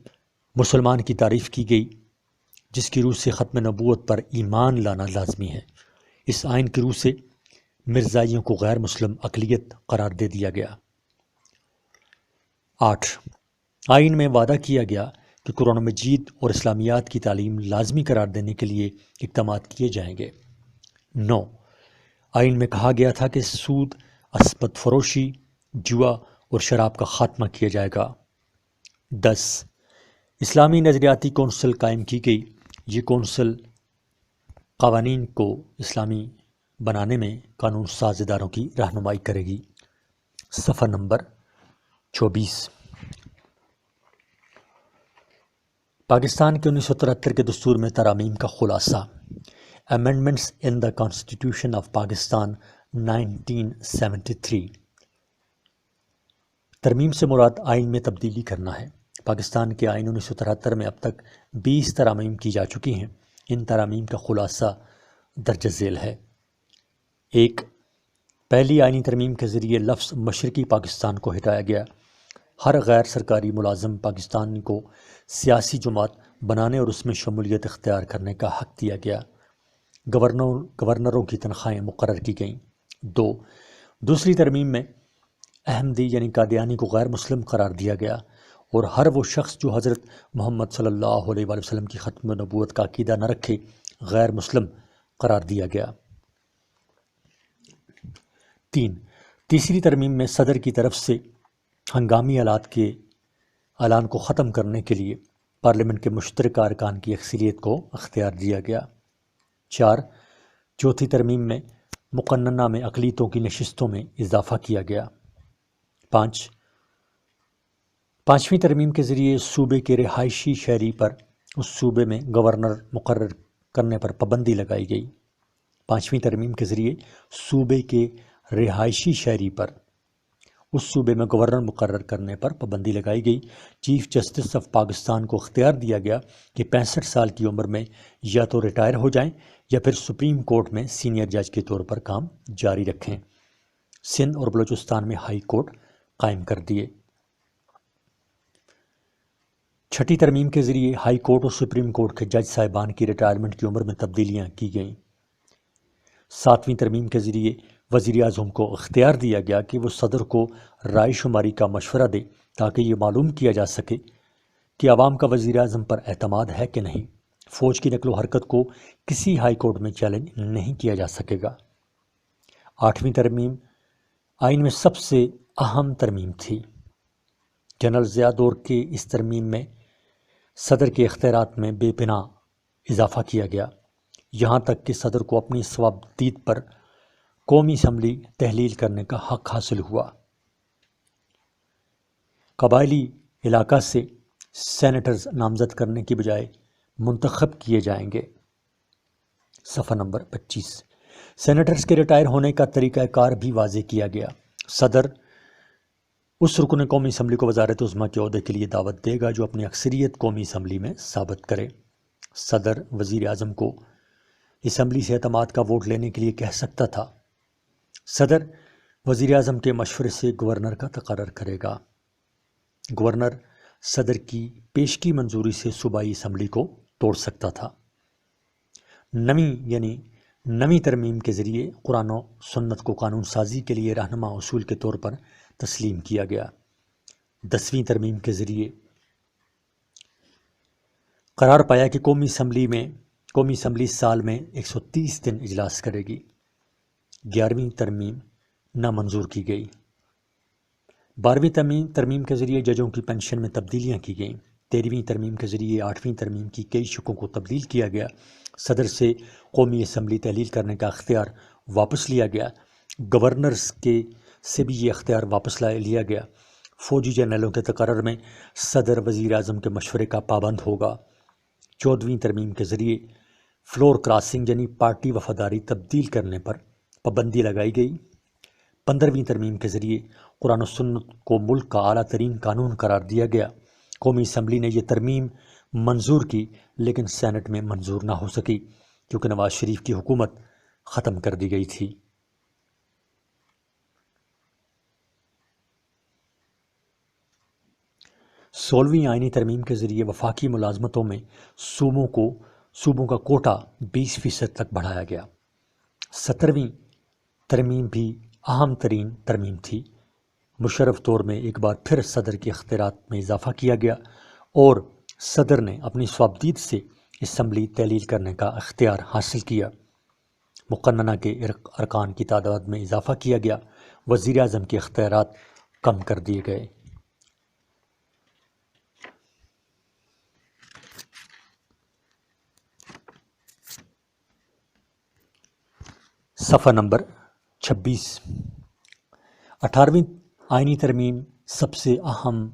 Speaker 1: مسلمان کی تعریف کی گئی، جس کی روح سے ختم نبوت پر ایمان لانا لازمی ہے۔ اس آئین کی روح سے مرزائیوں کو غیر مسلم اقلیت قرار دے دیا گیا۔ 8 آئین میں وعدہ کیا گیا کہ قرآن مجید اور اسلامیات کی تعلیم لازمی قرار دینے کے لیے اقدامات کیے جائیں گے۔ 9 آئین میں کہا گیا تھا کہ سود، اسبت فروشی، جوا اور شراب کا خاتمہ کیا جائے گا۔ 10 اسلامی نظریاتی کونسل قائم کی گئی۔ یہ کونسل قوانین کو اسلامی بنانے میں قانون ساز اداروں کی رہنمائی کرے گی۔ صفحہ نمبر 24۔ پاکستان کے 1973 کے دستور میں ترامیم کا خلاصہ. Amendments in the constitution of Pakistan 1973. ترمیم سے مراد آئین میں تبدیلی کرنا ہے. پاکستان کے آئین 1973 میں اب تک 20 ترامیم کی جا چکی ہیں. ان ترامیم کا خلاصہ درج ذیل ہے. 1. پہلی آئینی ترمیم کے ذریعے لفظ مشرقی پاکستان کو ہٹایا گیا. ہر غیر سرکاری ملازم پاکستان کو سیاسی جماعت بنانے اور اس میں شمولیت اختیار کرنے کا حق دیا گیا. گورنروں کی تنخواہیں مقرر کی گئیں. 2. دوسری ترمیم میں احمدی یعنی قادیانی کو غیر مسلم قرار دیا گیا اور ہر وہ شخص جو حضرت محمد صلی اللہ علیہ وآلہ وسلم کی ختم نبوت کا عقیدہ نہ رکھے غیر مسلم قرار دیا گیا. 3. تیسری ترمیم میں صدر کی طرف سے ہنگامی حالات کے اعلان کو ختم کرنے کے لیے پارلیمنٹ کے مشترکہ ارکان کی اکثریت کو اختیار دیا گیا. 4. چوتھی ترمیم میں مقننہ میں اقلیتوں کی نشستوں میں اضافہ کیا گیا. 5. پانچویں ترمیم کے ذریعے صوبے کے رہائشی شہری پر اس صوبے میں گورنر مقرر کرنے پر پابندی لگائی گئی. پانچویں ترمیم کے ذریعے صوبے کے رہائشی شہری پر اس صوبے میں گورنر مقرر کرنے پر پابندی لگائی گئی. چیف جسٹس آف پاکستان کو اختیار دیا گیا کہ 65 سال کی عمر میں یا تو ریٹائر ہو جائیں یا پھر سپریم کورٹ میں سینئر جج کے طور پر کام جاری رکھیں. سندھ اور بلوچستان میں ہائی کورٹ قائم کر دیے. چھٹی ترمیم کے ذریعے ہائی کورٹ اور سپریم کورٹ کے جج صاحبان کی ریٹائرمنٹ کی عمر میں تبدیلیاں کی گئیں. 7ویں ترمیم کے ذریعے وزیر اعظم کو اختیار دیا گیا کہ وہ صدر کو رائے شماری کا مشورہ دے تاکہ یہ معلوم کیا جا سکے کہ عوام کا وزیر اعظم پر اعتماد ہے کہ نہیں. فوج کی نقل و حرکت کو کسی ہائی کورٹ میں چیلنج نہیں کیا جا سکے گا. 8ویں ترمیم آئین میں سب سے اہم ترمیم تھی. جنرل ضیاء دور کے اس ترمیم میں صدر کے اختیارات میں بے پناہ اضافہ کیا گیا، یہاں تک کہ صدر کو اپنی صوابدید پر قومی اسمبلی تحلیل کرنے کا حق حاصل ہوا. قبائلی علاقہ سے سینیٹرز نامزد کرنے کی بجائے منتخب کیے جائیں گے. صفحہ نمبر 25. سینیٹرز کے ریٹائر ہونے کا طریقہ کار بھی واضح کیا گیا. صدر اس رکن قومی اسمبلی کو وزارت عظمیٰ کے عہدے کے لیے دعوت دے گا جو اپنی اکثریت قومی اسمبلی میں ثابت کرے. صدر وزیر اعظم کو اسمبلی سے اعتماد کا ووٹ لینے کے لیے کہہ سکتا تھا. صدر وزیر اعظم کے مشورے سے گورنر کا تقرر کرے گا. گورنر صدر کی پیشگی منظوری سے صوبائی اسمبلی کو توڑ سکتا تھا. نویں ترمیم کے ذریعے قرآن و سنت کو قانون سازی کے لیے رہنما اصول کے طور پر تسلیم کیا گیا. 10ویں ترمیم کے ذریعے قرار پایا کہ قومی اسمبلی سال میں 130 دن اجلاس کرے گی. 11ویں ترمیم نامنظور کی گئی. 12ویں ترمیم کے ذریعے ججوں کی پنشن میں تبدیلیاں کی گئیں. 13ویں ترمیم کے ذریعے 8ویں ترمیم کی کئی شقوں کو تبدیل کیا گیا. صدر سے قومی اسمبلی تحلیل کرنے کا اختیار واپس لیا گیا. گورنرز سے بھی یہ اختیار واپس لیا گیا. فوجی جرنیلوں کے تقرر میں صدر وزیر اعظم کے مشورے کا پابند ہوگا. 14ویں ترمیم کے ذریعے فلور کراسنگ یعنی پارٹی وفاداری تبدیل کرنے پر پابندی لگائی گئی. 15ویں ترمیم کے ذریعے قرآن و سنت کو ملک کا اعلیٰ ترین قانون قرار دیا گیا. قومی اسمبلی نے یہ ترمیم منظور کی لیکن سینٹ میں منظور نہ ہو سکی کیونکہ نواز شریف کی حکومت ختم کر دی گئی تھی. سولہویں آئینی ترمیم کے ذریعے وفاقی ملازمتوں میں صوبوں کا کوٹا 20% تک بڑھایا گیا. 17ویں ترمیم بھی اہم ترین ترمیم تھی. مشرف دور میں ایک بار پھر صدر کے اختیارات میں اضافہ کیا گیا اور صدر نے اپنی صوابدید سے اسمبلی تحلیل کرنے کا اختیار حاصل کیا. مقننہ کے ارکان کی تعداد میں اضافہ کیا گیا. وزیر اعظم کے اختیارات کم کر دیے گئے. صفحہ نمبر 26. 18ویں آئینی ترمیم سب سے اہم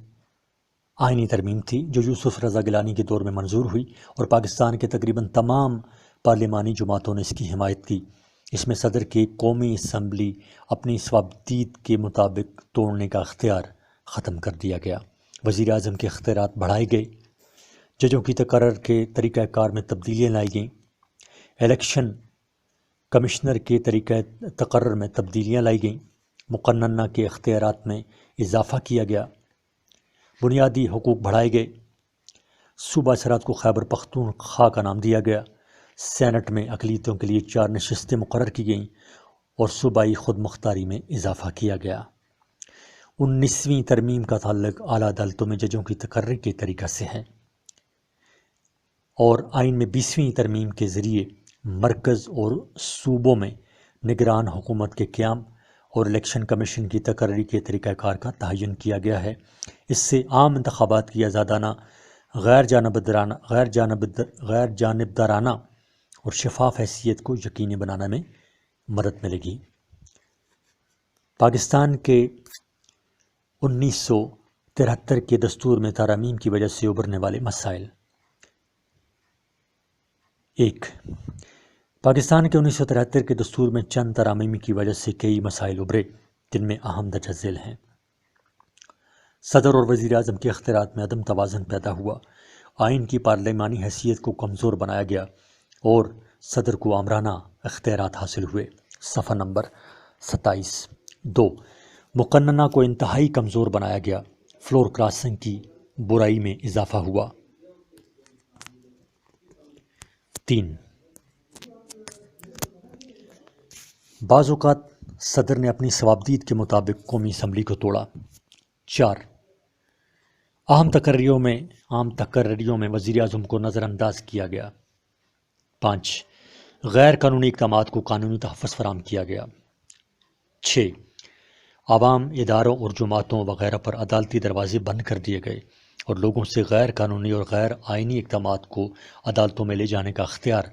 Speaker 1: آئینی ترمیم تھی جو یوسف رضا گیلانی کے دور میں منظور ہوئی اور پاکستان کے تقریباً تمام پارلیمانی جماعتوں نے اس کی حمایت کی۔ اس میں صدر کے قومی اسمبلی اپنی ثوابدید کے مطابق توڑنے کا اختیار ختم کر دیا گیا، وزیر اعظم کے اختیارات بڑھائے گئے، ججوں کی تقرر کے طریقہ کار میں تبدیلیاں لائی گئیں، الیکشن کمشنر کے طریقہ تقرر میں تبدیلیاں لائی گئیں، مقننہ کے اختیارات میں اضافہ کیا گیا، بنیادی حقوق بڑھائے گئے، صوبہ اثرات کو خیبر پختونخوا کا نام دیا گیا، سینٹ میں اقلیتوں کے لیے 4 نشستیں مقرر کی گئیں اور صوبائی خود مختاری میں اضافہ کیا گیا۔ 19ویں ترمیم کا تعلق اعلیٰ عدالتوں میں ججوں کی تقرری کے طریقہ سے ہے، اور آئین میں 20ویں ترمیم کے ذریعے مرکز اور صوبوں میں نگران حکومت کے قیام اور الیکشن کمیشن کی تقرری کے طریقہ کار کا تعین کیا گیا ہے۔ اس سے عام انتخابات کی آزادانہ، غیر جانبدارانہ اور شفاف حیثیت کو یقینی بنانے میں مدد ملے گی۔ پاکستان کے 1973 کے دستور میں ترامیم کی وجہ سے ابھرنے والے مسائل۔ 1. پاکستان کے 1973 کے دستور میں چند ترامیم کی وجہ سے کئی مسائل ابھرے، جن میں اہم درجہ ذیل ہیں۔ صدر اور وزیر اعظم کے اختیارات میں عدم توازن پیدا ہوا، آئین کی پارلیمانی حیثیت کو کمزور بنایا گیا اور صدر کو آمرانہ اختیارات حاصل ہوئے۔ صفحہ نمبر 27۔ 2. مقننہ کو انتہائی کمزور بنایا گیا، فلور کراسنگ کی برائی میں اضافہ ہوا۔ 3. بعض اوقات صدر نے اپنی ثوابدید کے مطابق قومی اسمبلی کو توڑا۔ 4. عام تقرریوں میں وزیر اعظم کو نظر انداز کیا گیا۔ 5. غیر قانونی اقدامات کو قانونی تحفظ فراہم کیا گیا۔ 6. عوام، اداروں اور جماعتوں وغیرہ پر عدالتی دروازے بند کر دیے گئے اور لوگوں سے غیر قانونی اور غیر آئینی اقدامات کو عدالتوں میں لے جانے کا اختیار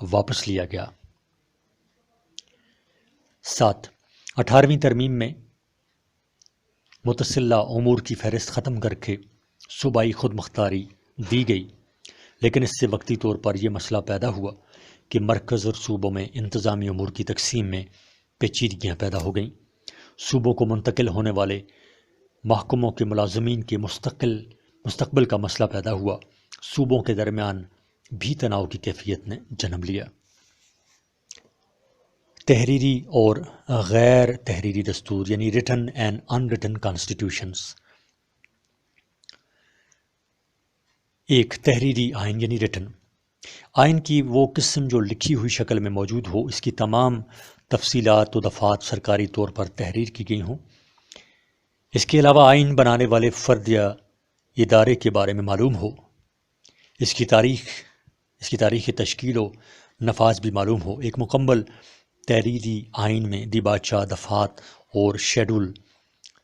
Speaker 1: واپس لیا گیا۔ 7. 18ویں ترمیم میں متصلہ امور کی فہرست ختم کر کے صوبائی خود مختاری دی گئی، لیکن اس سے وقتی طور پر یہ مسئلہ پیدا ہوا کہ مرکز اور صوبوں میں انتظامی امور کی تقسیم میں پیچیدگیاں پیدا ہو گئیں۔ صوبوں کو منتقل ہونے والے محکموں کے ملازمین کے مستقبل کا مسئلہ پیدا ہوا، صوبوں کے درمیان بھی تناؤ کی کیفیت نے جنم لیا۔ تحریری اور غیر تحریری دستور یعنی ریٹن اینڈ ان ریٹن کانسٹیٹیوشنز۔ 1. تحریری آئین یعنی ریٹن آئین کی وہ قسم جو لکھی ہوئی شکل میں موجود ہو، اس کی تمام تفصیلات و دفعات سرکاری طور پر تحریر کی گئی ہوں۔ اس کے علاوہ آئین بنانے والے فرد یا ادارے کے بارے میں معلوم ہو، اس کی تاریخ تشکیل و نفاذ بھی معلوم ہو۔ ایک مکمل تحریری آئین میں دیباچہ، دفعات اور شیڈول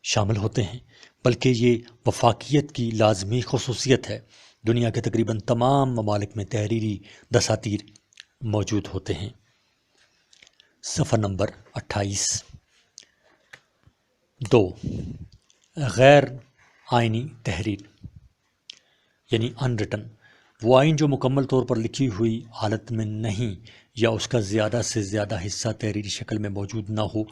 Speaker 1: شامل ہوتے ہیں، بلکہ یہ وفاقیت کی لازمی خصوصیت ہے۔ دنیا کے تقریباً تمام ممالک میں تحریری دساتیر موجود ہوتے ہیں۔ صفحہ نمبر 28۔ 2. غیر آئینی تحریر یعنی ان ریٹن وہ آئین جو مکمل طور پر لکھی ہوئی حالت میں نہیں یا اس کا زیادہ سے زیادہ حصہ تحریری شکل میں موجود نہ ہو،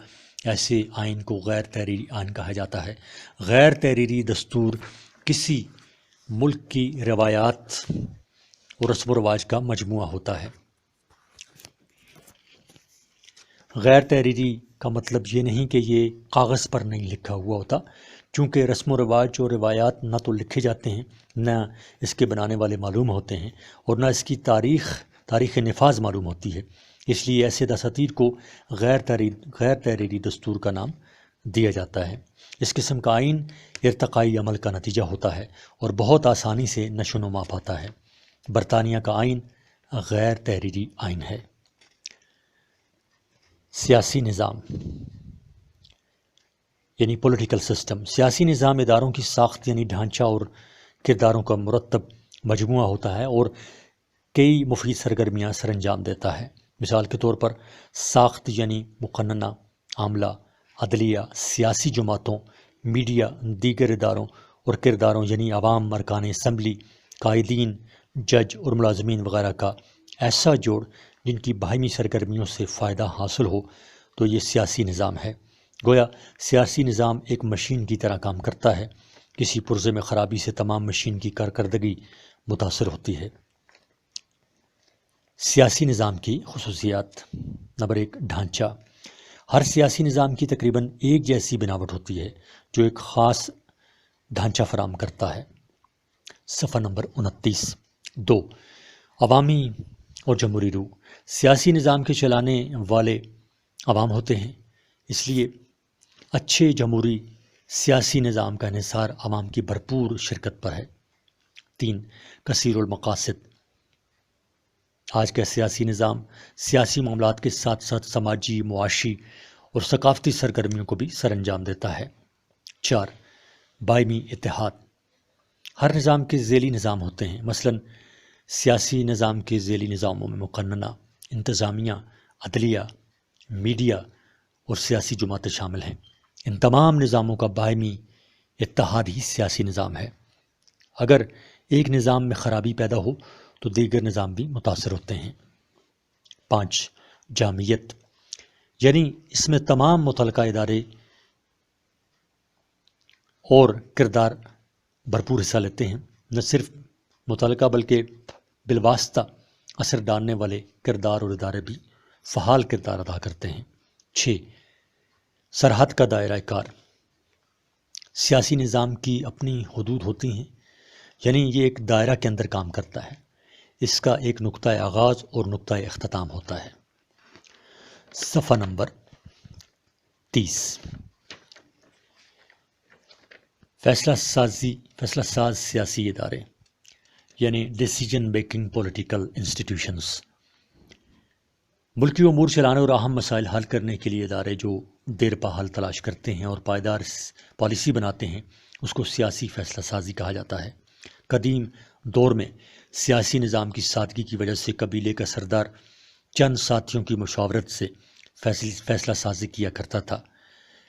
Speaker 1: ایسے آئین کو غیر تحریری آئین کہا جاتا ہے۔ غیر تحریری دستور کسی ملک کی روایات اور رسم و رواج کا مجموعہ ہوتا ہے۔ غیر تحریری کا مطلب یہ نہیں کہ یہ کاغذ پر نہیں لکھا ہوا ہوتا، چونکہ رسم و رواج اور روایات نہ تو لکھے جاتے ہیں، نہ اس کے بنانے والے معلوم ہوتے ہیں، اور نہ اس کی تاریخ نفاذ معلوم ہوتی ہے۔ اس لیے ایسے دساتیر کو غیر تحریری دستور کا نام دیا جاتا ہے۔ اس قسم کا آئین ارتقائی عمل کا نتیجہ ہوتا ہے اور بہت آسانی سے نشو و نما پاتا ہے۔ برطانیہ کا آئین غیر تحریری آئین ہے۔ سیاسی نظام یعنی پولیٹیکل سسٹم سیاسی نظام اداروں کی ساخت یعنی ڈھانچہ اور کرداروں کا مرتب مجموعہ ہوتا ہے اور کئی مفید سرگرمیاں سر انجام دیتا ہے۔ مثال کے طور پر ساخت یعنی مقننہ، عاملہ، عدلیہ، سیاسی جماعتوں، میڈیا، دیگر اداروں اور کرداروں یعنی عوام، ارکان اسمبلی، قائدین، جج اور ملازمین وغیرہ کا ایسا جوڑ جن کی باہمی سرگرمیوں سے فائدہ حاصل ہو تو یہ سیاسی نظام ہے۔ گویا سیاسی نظام ایک مشین کی طرح کام کرتا ہے، کسی پرزے میں خرابی سے تمام مشین کی کارکردگی متاثر ہوتی ہے۔ سیاسی نظام کی خصوصیات۔ نمبر 1، ڈھانچہ۔ ہر سیاسی نظام کی تقریباً ایک جیسی بناوٹ ہوتی ہے جو ایک خاص ڈھانچہ فراہم کرتا ہے۔ صفحہ نمبر 29۔ 2، عوامی اور جمہوری روح۔ سیاسی نظام کے چلانے والے عوام ہوتے ہیں، اس لیے اچھے جمہوری سیاسی نظام کا انحصار عوام کی بھرپور شرکت پر ہے۔ 3، کثیر المقاصد۔ آج کا سیاسی نظام سیاسی معاملات کے ساتھ ساتھ سماجی، معاشی اور ثقافتی سرگرمیوں کو بھی سر انجام دیتا ہے۔ 4، باہمی اتحاد۔ ہر نظام کے ذیلی نظام ہوتے ہیں، مثلا سیاسی نظام کے ذیلی نظاموں میں مقننہ، انتظامیہ، عدلیہ، میڈیا اور سیاسی جماعتیں شامل ہیں۔ ان تمام نظاموں کا باہمی اتحاد ہی سیاسی نظام ہے۔ اگر ایک نظام میں خرابی پیدا ہو تو دیگر نظام بھی متاثر ہوتے ہیں۔ 5، جامعیت، یعنی اس میں تمام متعلقہ ادارے اور کردار بھرپور حصہ لیتے ہیں، نہ صرف متعلقہ بلکہ بالواسطہ اثر ڈالنے والے کردار اور ادارے بھی فعال کردار ادا کرتے ہیں۔ 6، سرحد کا دائرہ کار۔ سیاسی نظام کی اپنی حدود ہوتی ہیں، یعنی یہ ایک دائرہ کے اندر کام کرتا ہے، اس کا ایک نقطہ آغاز اور نقطہ اختتام ہوتا ہے۔ صفحہ نمبر 30۔ فیصلہ ساز سیاسی ادارے یعنی ڈیسیجن میکنگ پولیٹیکل انسٹیٹیوشنز۔ ملکی امور چلانے اور اہم مسائل حل کرنے کے لیے ادارے جو دیر پا حل تلاش کرتے ہیں اور پائیدار پالیسی بناتے ہیں اس کو سیاسی فیصلہ سازی کہا جاتا ہے۔ قدیم دور میں سیاسی نظام کی سادگی کی وجہ سے قبیلے کا سردار چند ساتھیوں کی مشاورت سے فیصلہ سازی کیا کرتا تھا۔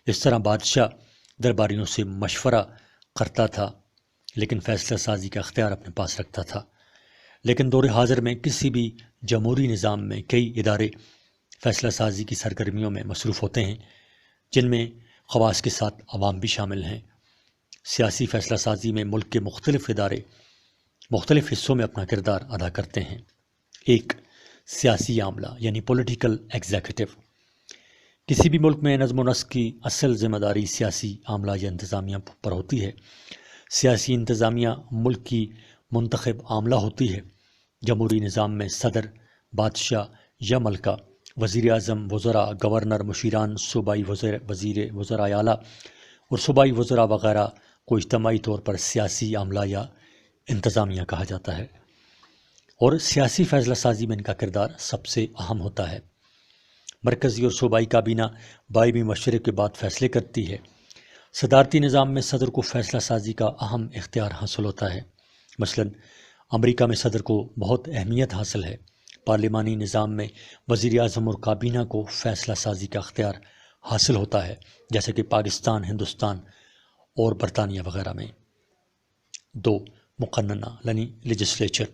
Speaker 1: اس طرح بادشاہ درباریوں سے مشورہ کرتا تھا لیکن فیصلہ سازی کا اختیار اپنے پاس رکھتا تھا۔ لیکن دور حاضر میں کسی بھی جمہوری نظام میں کئی ادارے فیصلہ سازی کی سرگرمیوں میں مصروف ہوتے ہیں جن میں خواص کے ساتھ عوام بھی شامل ہیں۔ سیاسی فیصلہ سازی میں ملک کے مختلف ادارے مختلف حصوں میں اپنا کردار ادا کرتے ہیں۔ 1، سیاسی عملہ یعنی پولیٹیکل ایگزیکٹو۔ کسی بھی ملک میں نظم و نسق کی اصل ذمہ داری سیاسی عملہ یا انتظامیہ پر ہوتی ہے۔ سیاسی انتظامیہ ملک کی منتخب عملہ ہوتی ہے۔ جمہوری نظام میں صدر، بادشاہ یا ملکہ، وزیر اعظم، وزراء، گورنر، مشیران، صوبائی وزرائے اعلیٰ اور صوبائی وزراء وغیرہ کو اجتماعی طور پر سیاسی عملہ یا انتظامیہ کہا جاتا ہے، اور سیاسی فیصلہ سازی میں ان کا کردار سب سے اہم ہوتا ہے۔ مرکزی اور صوبائی کابینہ باہمی مشورے کے بعد فیصلے کرتی ہے۔ صدارتی نظام میں صدر کو فیصلہ سازی کا اہم اختیار حاصل ہوتا ہے۔ مثلا امریکہ میں صدر کو بہت اہمیت حاصل ہے۔ پارلیمانی نظام میں وزیر اعظم اور کابینہ کو فیصلہ سازی کا اختیار حاصل ہوتا ہے، جیسے کہ پاکستان، ہندوستان اور برطانیہ وغیرہ میں۔ 2، مقننہ یعنی لیجسلیچر۔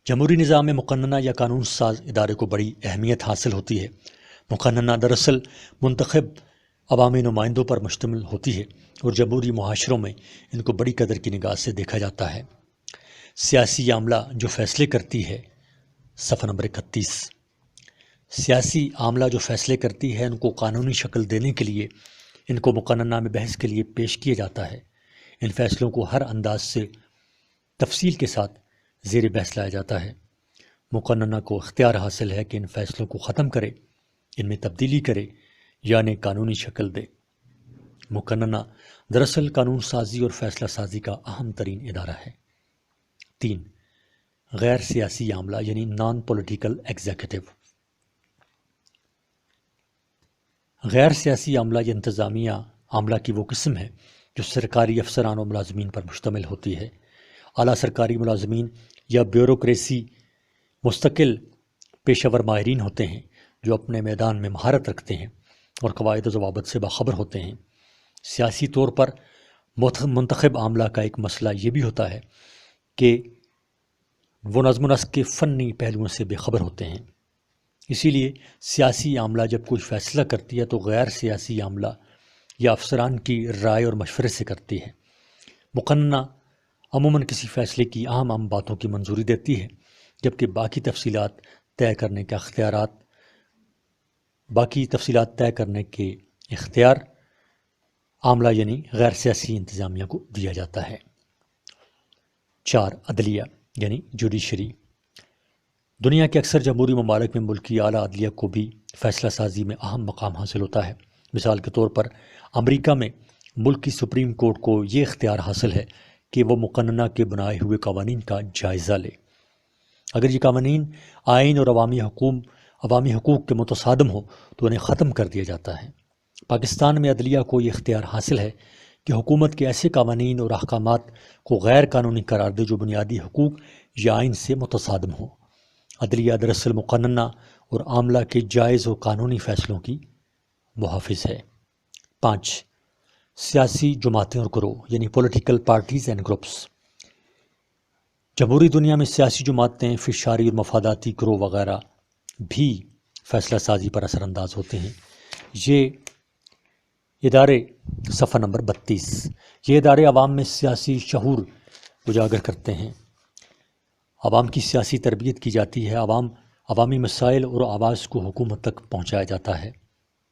Speaker 1: جمہوری نظام میں مقننہ یا قانون ساز ادارے کو بڑی اہمیت حاصل ہوتی ہے۔ مقننہ دراصل منتخب عوامی نمائندوں پر مشتمل ہوتی ہے اور جمہوری معاشروں میں ان کو بڑی قدر کی نگاہ سے دیکھا جاتا ہے۔ سیاسی عملہ جو فیصلے کرتی ہے۔ صفحہ نمبر 31۔ سیاسی عملہ جو فیصلے کرتی ہے ان کو قانونی شکل دینے کے لیے ان کو مقننہ میں بحث کے لیے پیش کیا جاتا ہے۔ ان فیصلوں کو ہر انداز سے تفصیل کے ساتھ زیر بحث لایا جاتا ہے۔ مقننہ کو اختیار حاصل ہے کہ ان فیصلوں کو ختم کرے، ان میں تبدیلی کرے یا انہیں قانونی شکل دے۔ مقننہ دراصل قانون سازی اور فیصلہ سازی کا اہم ترین ادارہ ہے۔ 3، غیر سیاسی عملہ یعنی نان پولیٹیکل ایگزیکٹو۔ غیر سیاسی عملہ یا انتظامیہ عملہ کی وہ قسم ہے جو سرکاری افسران و ملازمین پر مشتمل ہوتی ہے۔ اعلیٰ سرکاری ملازمین یا بیوروکریسی مستقل پیشہ ور ماہرین ہوتے ہیں جو اپنے میدان میں مہارت رکھتے ہیں اور قواعد و ضوابط سے باخبر ہوتے ہیں۔ سیاسی طور پر منتخب عاملہ کا ایک مسئلہ یہ بھی ہوتا ہے کہ وہ نظم و نسق کے فنی پہلوؤں سے بے خبر ہوتے ہیں، اسی لیے سیاسی عاملہ جب کوئی فیصلہ کرتی ہے تو غیر سیاسی عاملہ یا افسران کی رائے اور مشورے سے کرتی ہے۔ مقننہ عموماً کسی فیصلے کی اہم باتوں کی منظوری دیتی ہے، جبکہ باقی تفصیلات طے کرنے کے اختیار عاملہ یعنی غیر سیاسی انتظامیہ کو دیا جاتا ہے۔ 4. عدلیہ یعنی جوڈیشری۔ دنیا کے اکثر جمہوری ممالک میں ملکی اعلیٰ عدلیہ کو بھی فیصلہ سازی میں اہم مقام حاصل ہوتا ہے۔ مثال کے طور پر امریکہ میں ملک کی سپریم کورٹ کو یہ اختیار حاصل ہے کہ وہ مقننہ کے بنائے ہوئے قوانین کا جائزہ لے۔ اگر یہ قوانین آئین اور عوامی حقوق کے متصادم ہو تو انہیں ختم کر دیا جاتا ہے۔ پاکستان میں عدلیہ کو یہ اختیار حاصل ہے کہ حکومت کے ایسے قوانین اور احکامات کو غیر قانونی قرار دے جو بنیادی حقوق یا آئین سے متصادم ہوں۔ عدلیہ دراصل مقننہ اور عاملہ کے جائز و قانونی فیصلوں کی محافظ ہے۔ 5. سیاسی جماعتیں اور گروہ یعنی پولیٹیکل پارٹیز اینڈ گروپس۔ جمہوری دنیا میں سیاسی جماعتیں، فشاری اور مفاداتی گروہ وغیرہ بھی فیصلہ سازی پر اثر انداز ہوتے ہیں۔ یہ ادارے صفحہ نمبر 32۔ یہ ادارے عوام میں سیاسی شعور اجاگر کرتے ہیں، عوام کی سیاسی تربیت کی جاتی ہے، عوامی مسائل اور آواز کو حکومت تک پہنچایا جاتا ہے،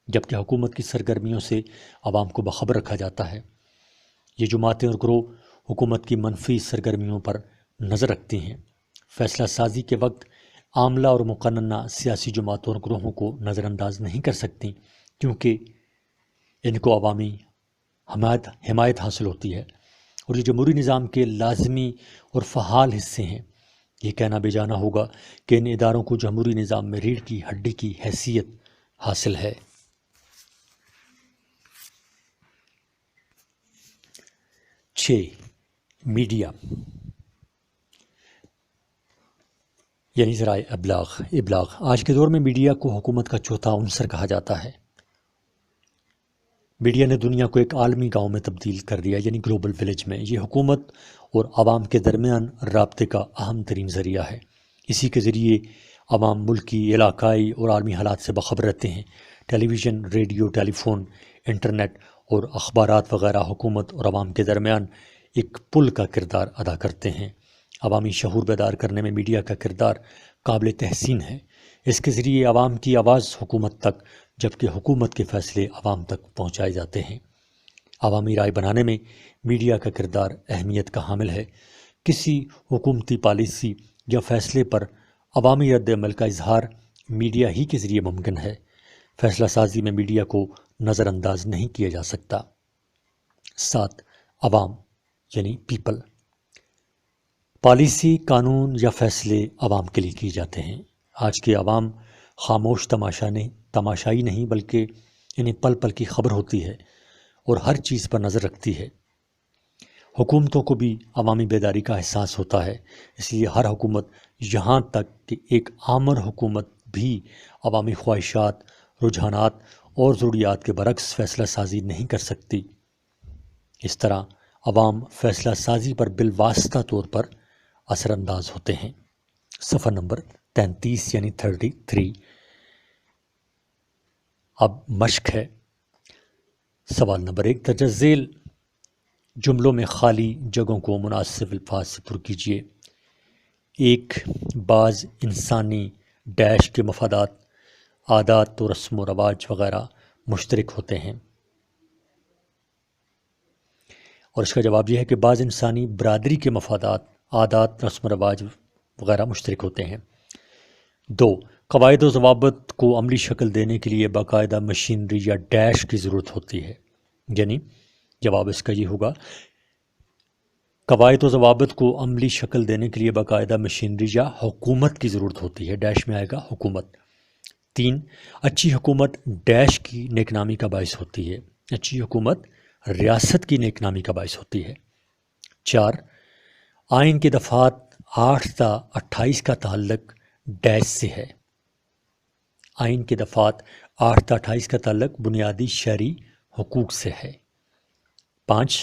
Speaker 1: جبکہ حکومت کی سرگرمیوں سے عوام کو باخبر رکھا جاتا ہے۔ یہ جماعتیں اور گروہ حکومت کی منفی سرگرمیوں پر نظر رکھتی ہیں۔ فیصلہ سازی کے وقت عاملہ اور مقننہ سیاسی جماعتوں اور گروہوں کو نظر انداز نہیں کر سکتی، کیونکہ ان کو عوامی حمایت حاصل ہوتی ہے اور یہ جمہوری نظام کے لازمی اور فعال حصے ہیں۔ یہ کہنا بے جانا ہوگا کہ ان اداروں کو جمہوری نظام میں ریڑھ کی ہڈی کی حیثیت حاصل ہے۔ 6. میڈیا یعنی ذرائع ابلاغ۔ آج کے دور میں میڈیا کو حکومت کا چوتھا عنصر کہا جاتا ہے۔ میڈیا نے دنیا کو ایک عالمی گاؤں میں تبدیل کر دیا، یعنی گلوبل ولیج میں۔ یہ حکومت اور عوام کے درمیان رابطے کا اہم ترین ذریعہ ہے۔ اسی کے ذریعے عوام ملکی، علاقائی اور عالمی حالات سے باخبر رہتے ہیں۔ ٹیلی ویژن، ریڈیو، ٹیلی فون، انٹرنیٹ اور اخبارات وغیرہ حکومت اور عوام کے درمیان ایک پل کا کردار ادا کرتے ہیں۔ عوامی شعور بیدار کرنے میں میڈیا کا کردار قابل تحسین ہے۔ اس کے ذریعے عوام کی آواز حکومت تک، جبکہ حکومت کے فیصلے عوام تک پہنچائے جاتے ہیں۔ عوامی رائے بنانے میں میڈیا کا کردار اہمیت کا حامل ہے۔ کسی حکومتی پالیسی یا فیصلے پر عوامی رد عمل کا اظہار میڈیا ہی کے ذریعے ممکن ہے۔ فیصلہ سازی میں میڈیا کو نظر انداز نہیں کیا جا سکتا۔ 7. عوام یعنی پیپل۔ پالیسی، قانون یا فیصلے عوام کے لیے کیے جاتے ہیں۔ آج کے عوام خاموش تماشائی نہیں بلکہ انہیں پل پل کی خبر ہوتی ہے اور ہر چیز پر نظر رکھتی ہے۔ حکومتوں کو بھی عوامی بیداری کا احساس ہوتا ہے، اس لیے ہر حکومت، یہاں تک کہ ایک آمر حکومت بھی عوامی خواہشات، رجحانات اور ضروریات کے برعکس فیصلہ سازی نہیں کر سکتی۔ اس طرح عوام فیصلہ سازی پر بالواسطہ طور پر اثر انداز ہوتے ہیں۔ صفحہ نمبر 33 یعنی 33۔ اب مشق ہے۔ سوال نمبر 1، درجہ ذیل جملوں میں خالی جگہوں کو مناسب الفاظ سے پر کیجیے۔ 1. بعض انسانی ڈیش کے مفادات، عادات و رسم و رواج وغیرہ مشترک ہوتے ہیں، اور اس کا جواب یہ ہے کہ بعض انسانی برادری کے مفادات، عادات، رسم و رواج وغیرہ مشترک ہوتے ہیں۔ 2. قواعد و ضوابط کو عملی شکل دینے کے لیے باقاعدہ مشینری یا ڈیش کی ضرورت ہوتی ہے، یعنی جواب اس کا یہ ہوگا، قواعد و ضوابط کو عملی شکل دینے کے لیے باقاعدہ مشینری یا حکومت کی ضرورت ہوتی ہے، ڈیش میں آئے گا حکومت۔ 3. اچھی حکومت ڈیش کی نیک نامی کا باعث ہوتی ہے، اچھی حکومت ریاست کی نیک نامی کا باعث ہوتی ہے۔ 4. آئین کے دفعات 8 تا 28 کا تعلق ڈیش سے ہے، آئین کے دفعات 8 تا 28 کا تعلق بنیادی شہری حقوق سے ہے۔ 5.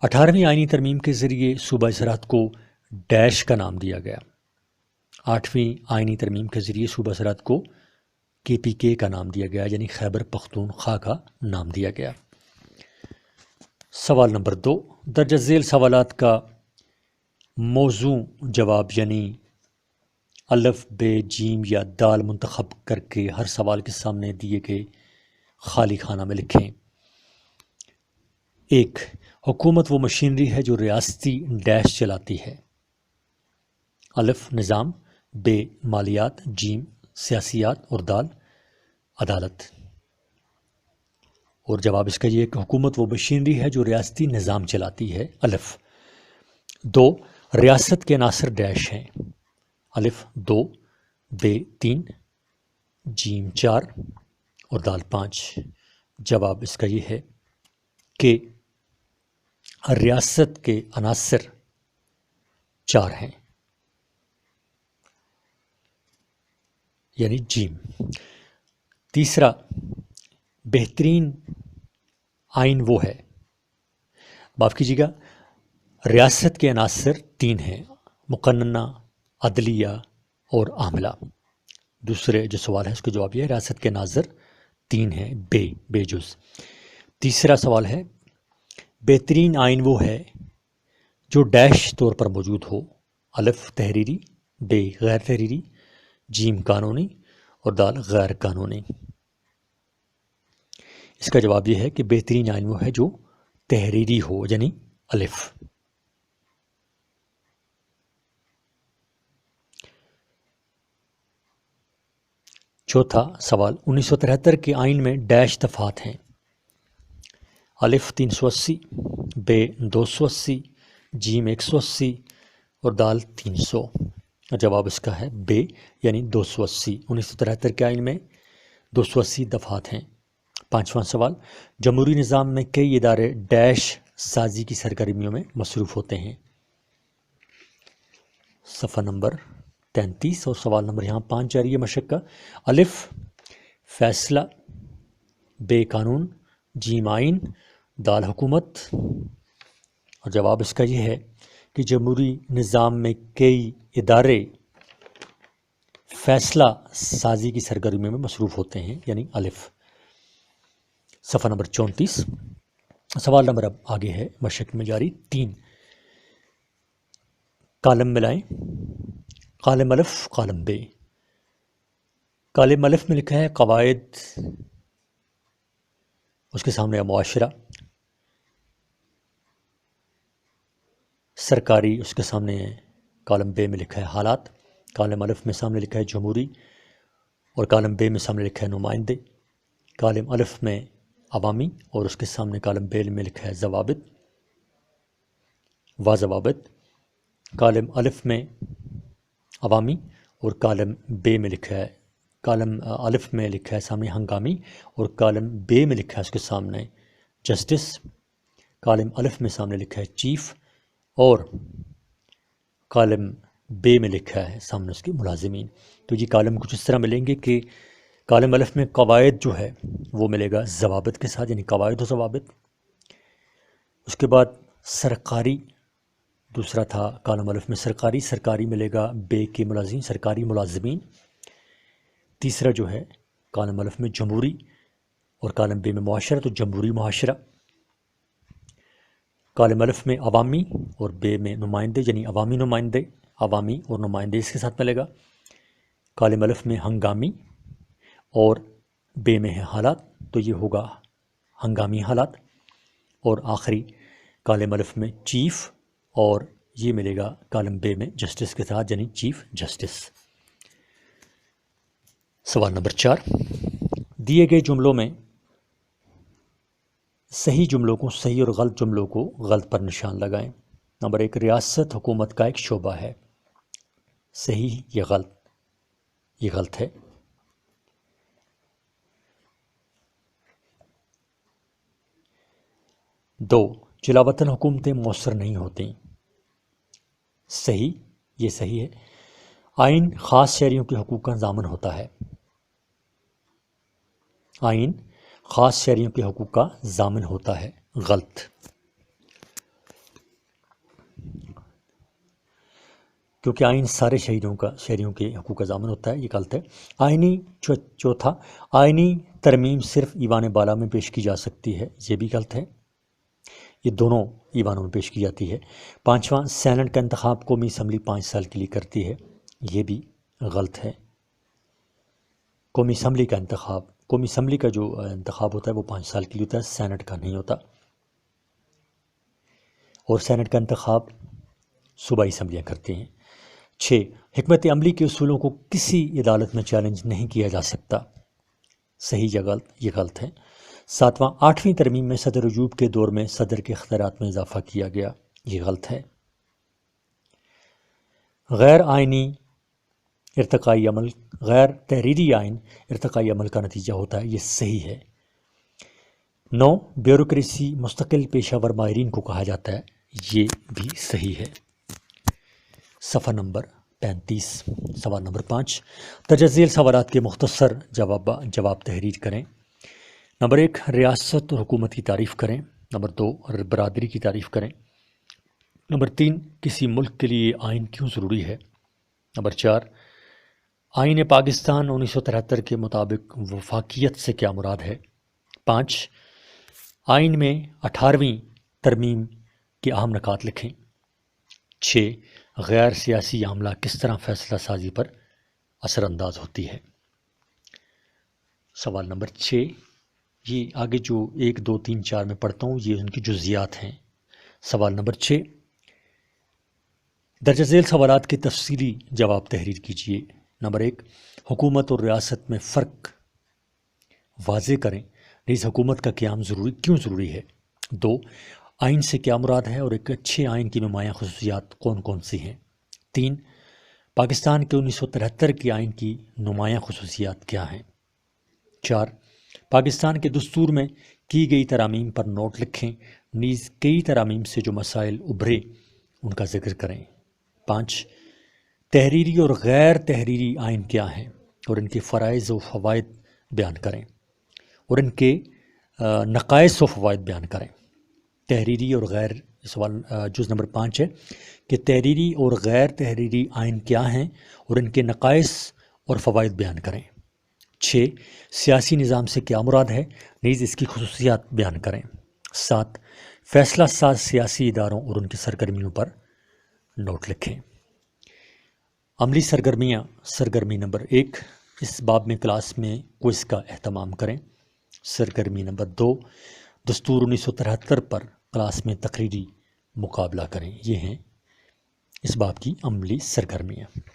Speaker 1: 18ویں آئینی ترمیم کے ذریعے صوبہ زراعت کو ڈیش کا نام دیا گیا۔ 8ویں آئینی ترمیم کے ذریعے صوبہ زراعت کو KPK کا نام دیا گیا، یعنی خیبر پختونخوا کا نام دیا گیا۔ سوال نمبر 2، درج ذیل سوالات کا موضوع جواب یعنی الف، ب، جیم یا دال منتخب کر کے ہر سوال کے سامنے دیے گئے خالی خانہ میں لکھیں۔ 1، حکومت وہ مشینری ہے جو ریاستی ڈیش چلاتی ہے۔ الف، نظام، ب، مالیات، جیم، سیاسیات اور دال، عدالت۔ اور جواب اس کا یہ ہے کہ حکومت وہ مشینری ہے جو ریاستی نظام چلاتی ہے، الف۔ 2، ریاست کے عناصر ڈیش ہیں۔ الف 2، ب 3، جیم 4 اور دال 5۔ جواب اس کا یہ ہے کہ ریاست کے عناصر 4 ہیں، یعنی جیم۔ تیسرا، بہترین آئین وہ ہے، معاف کیجیے گا، ریاست کے عناصر 3 ہیں، مقننہ، عدلیہ اور عاملہ۔ دوسرے جو سوال ہے اس کا جواب یہ ہے ریاست کے عناصر 3 ہیں، بے جز۔ تیسرا سوال ہے بہترین آئین وہ ہے جو ڈیش طور پر موجود ہو، الف تحریری، ب غیر تحریری، جیم قانونی اور دال غیر قانونی۔ اس کا جواب یہ ہے کہ بہترین آئین وہ ہے جو تحریری ہو، یعنی الف۔ چوتھا سوال، 1973 کے آئین میں ڈیش دفعات ہیں، الف 380، ب 280، جیم 180 اور دال 300۔ جواب اس کا ہے ب، یعنی 280۔ 1973 کے آئین میں 280 دفعات ہیں۔ پانچواں سوال، جمہوری نظام میں کئی ادارے ڈیش سازی کی سرگرمیوں میں مصروف ہوتے ہیں، صفحہ نمبر 33 اور سوال نمبر یہاں 5 جاری ہے مشق کا۔ الف فیصلہ، ب قانون، جیم آئین، دال حکومت۔ اور جواب اس کا یہ ہے کہ جمہوری نظام میں کئی ادارے فیصلہ سازی کی سرگرمیوں میں مصروف ہوتے ہیں، یعنی الف۔ صفحہ نمبر 34، سوال نمبر اب آگے ہے مشق میں جاری 3، کالم ملائیں، کالم الف، کالم ب۔ کالم الف میں لکھا ہے قواعد، اس کے سامنے ہے معاشرہ، سرکاری، اس کے سامنے ہے کالم ب میں لکھا ہے حالات، کالم الف میں سامنے لکھا ہے جمہوری اور کالم ب میں سامنے لکھا ہے نمائندے، کالم الف میں عوامی اور اس کے سامنے کالم ب میں لکھا ہے ضوابط و ضوابط، کالم الف میں عوامی اور کالم ب میں لکھا ہے، کالم الف میں لکھا ہے سامنے ہنگامی اور کالم ب میں لکھا ہے اس کے سامنے جسٹس، کالم الف میں سامنے لکھا ہے چیف اور کالم ب میں لکھا ہے سامنے اس کے ملازمین۔ تو یہ کالم کچھ اس طرح ملیں گے کہ کالم الف میں قواعد جو ہے وہ ملے گا ضوابط کے ساتھ، یعنی قواعد و ضوابط۔ اس کے بعد سرکاری، دوسرا تھا کالم الف میں سرکاری، سرکاری ملے گا ب کے ملازمین، سرکاری ملازمین۔ تیسرا جو ہے کالم الف میں جمہوری اور کالم ب میں معاشرہ، تو جمہوری معاشرہ۔ کالم الف میں عوامی اور ب میں نمائندے، یعنی عوامی نمائندے، عوامی اور نمائندے اس کے ساتھ ملے گا۔ کالم الف میں ہنگامی اور ب میں ہے حالات، تو یہ ہوگا ہنگامی حالات۔ اور آخری کالم الف میں چیف اور یہ ملے گا کالم ب میں جسٹس کے ساتھ، یعنی چیف جسٹس۔ سوال نمبر 4، دیے گئے جملوں میں صحیح جملوں کو صحیح اور غلط جملوں کو غلط پر نشان لگائیں۔ نمبر 1، ریاست حکومت کا ایک شعبہ ہے، صحیح یا غلط؟ یہ غلط ہے۔ دو، جلاوطن حکومتیں مؤثر نہیں ہوتیں، صحیح، یہ صحیح ہے۔ آئین خاص شہریوں کے حقوق کا ضامن ہوتا ہے، آئین خاص شہریوں کے حقوق کا ضامن ہوتا ہے، غلط۔ کیونکہ آئین سارے شہریوں کے حقوق کا ضامن ہوتا ہے، یہ غلط ہے۔ آئینی چوتھا، آئینی ترمیم صرف ایوان بالا میں پیش کی جا سکتی ہے، یہ بھی غلط ہے، یہ دونوں ایوانوں میں پیش کی جاتی ہے۔ پانچواں، سینٹ کا انتخاب قومی اسمبلی 5 سال کے لیے کرتی ہے، یہ بھی غلط ہے۔ قومی اسمبلی کا جو انتخاب ہوتا ہے وہ 5 سال کے لیے ہوتا ہے، سینٹ کا نہیں ہوتا، اور سینٹ کا انتخاب صوبائی اسمبلیاں کرتی ہیں۔ 6، حکمت عملی کے اصولوں کو کسی عدالت میں چیلنج نہیں کیا جا سکتا، صحیح یا غلط؟ یہ غلط ہے۔ 7واں، 8ویں ترمیم میں صدر وجوب کے دور میں صدر کے اختیارات میں اضافہ کیا گیا، یہ غلط ہے۔ غیر آئینی ارتقائی عمل، غیر تحریری آئین ارتقائی عمل کا نتیجہ ہوتا ہے، یہ صحیح ہے۔ 9، بیوروکریسی مستقل پیشہ ور ماہرین کو کہا جاتا ہے، یہ بھی صحیح ہے۔ صفحہ نمبر 35، سوال نمبر 5، درج ذیل سوالات کے مختصر جواب تحریر کریں۔ نمبر 1، ریاست اور حکومت کی تعریف کریں۔ نمبر 2، برادری کی تعریف کریں۔ نمبر 3، کسی ملک کے لیے آئین کیوں ضروری ہے۔ نمبر 4، آئین پاکستان 1973 کے مطابق وفاقیت سے کیا مراد ہے۔ 5، آئین میں 18ویں ترمیم کے اہم نکات لکھیں۔ 6، غیر سیاسی عملہ کس طرح فیصلہ سازی پر اثر انداز ہوتی ہے۔ سوال نمبر 6، یہ آگے جو 1 2 3 4 میں پڑھتا ہوں یہ ان کی جزیات ہیں۔ سوال نمبر 6، درج ذیل سوالات کے تفصیلی جواب تحریر کیجیے۔ نمبر 1، حکومت اور ریاست میں فرق واضح کریں، نیز حکومت کا قیام کیوں ضروری ہے۔ 2، آئین سے کیا مراد ہے اور ایک اچھے آئین کی نمایاں خصوصیات کون کون سی ہیں۔ 3، پاکستان کے 1973 کے آئین کی نمایاں خصوصیات کیا ہیں۔ 4، پاکستان کے دستور میں کی گئی ترامیم پر نوٹ لکھیں، نیز کئی ترامیم سے جو مسائل ابھرے ان کا ذکر کریں۔ 5، تحریری اور غیر تحریری آئین کیا ہیں اور ان کے فرائض و فوائد بیان کریں، اور ان کے نقائص و فوائد بیان کریں۔ تحریری اور غیر، سوال جز نمبر 5 ہے کہ تحریری اور غیر تحریری آئین کیا ہیں اور ان کے نقائص اور فوائد بیان کریں۔ 6، سیاسی نظام سے کیا مراد ہے، نیز اس کی خصوصیات بیان کریں۔ 7، فیصلہ ساز سیاسی اداروں اور ان کی سرگرمیوں پر نوٹ لکھیں۔ عملی سرگرمیاں، سرگرمی نمبر 1، اس باب میں کلاس میں کوئز کا اہتمام کریں۔ سرگرمی نمبر 2، دستور 1973 پر کلاس میں تقریری مقابلہ کریں۔ یہ ہیں اس باب کی عملی سرگرمیاں۔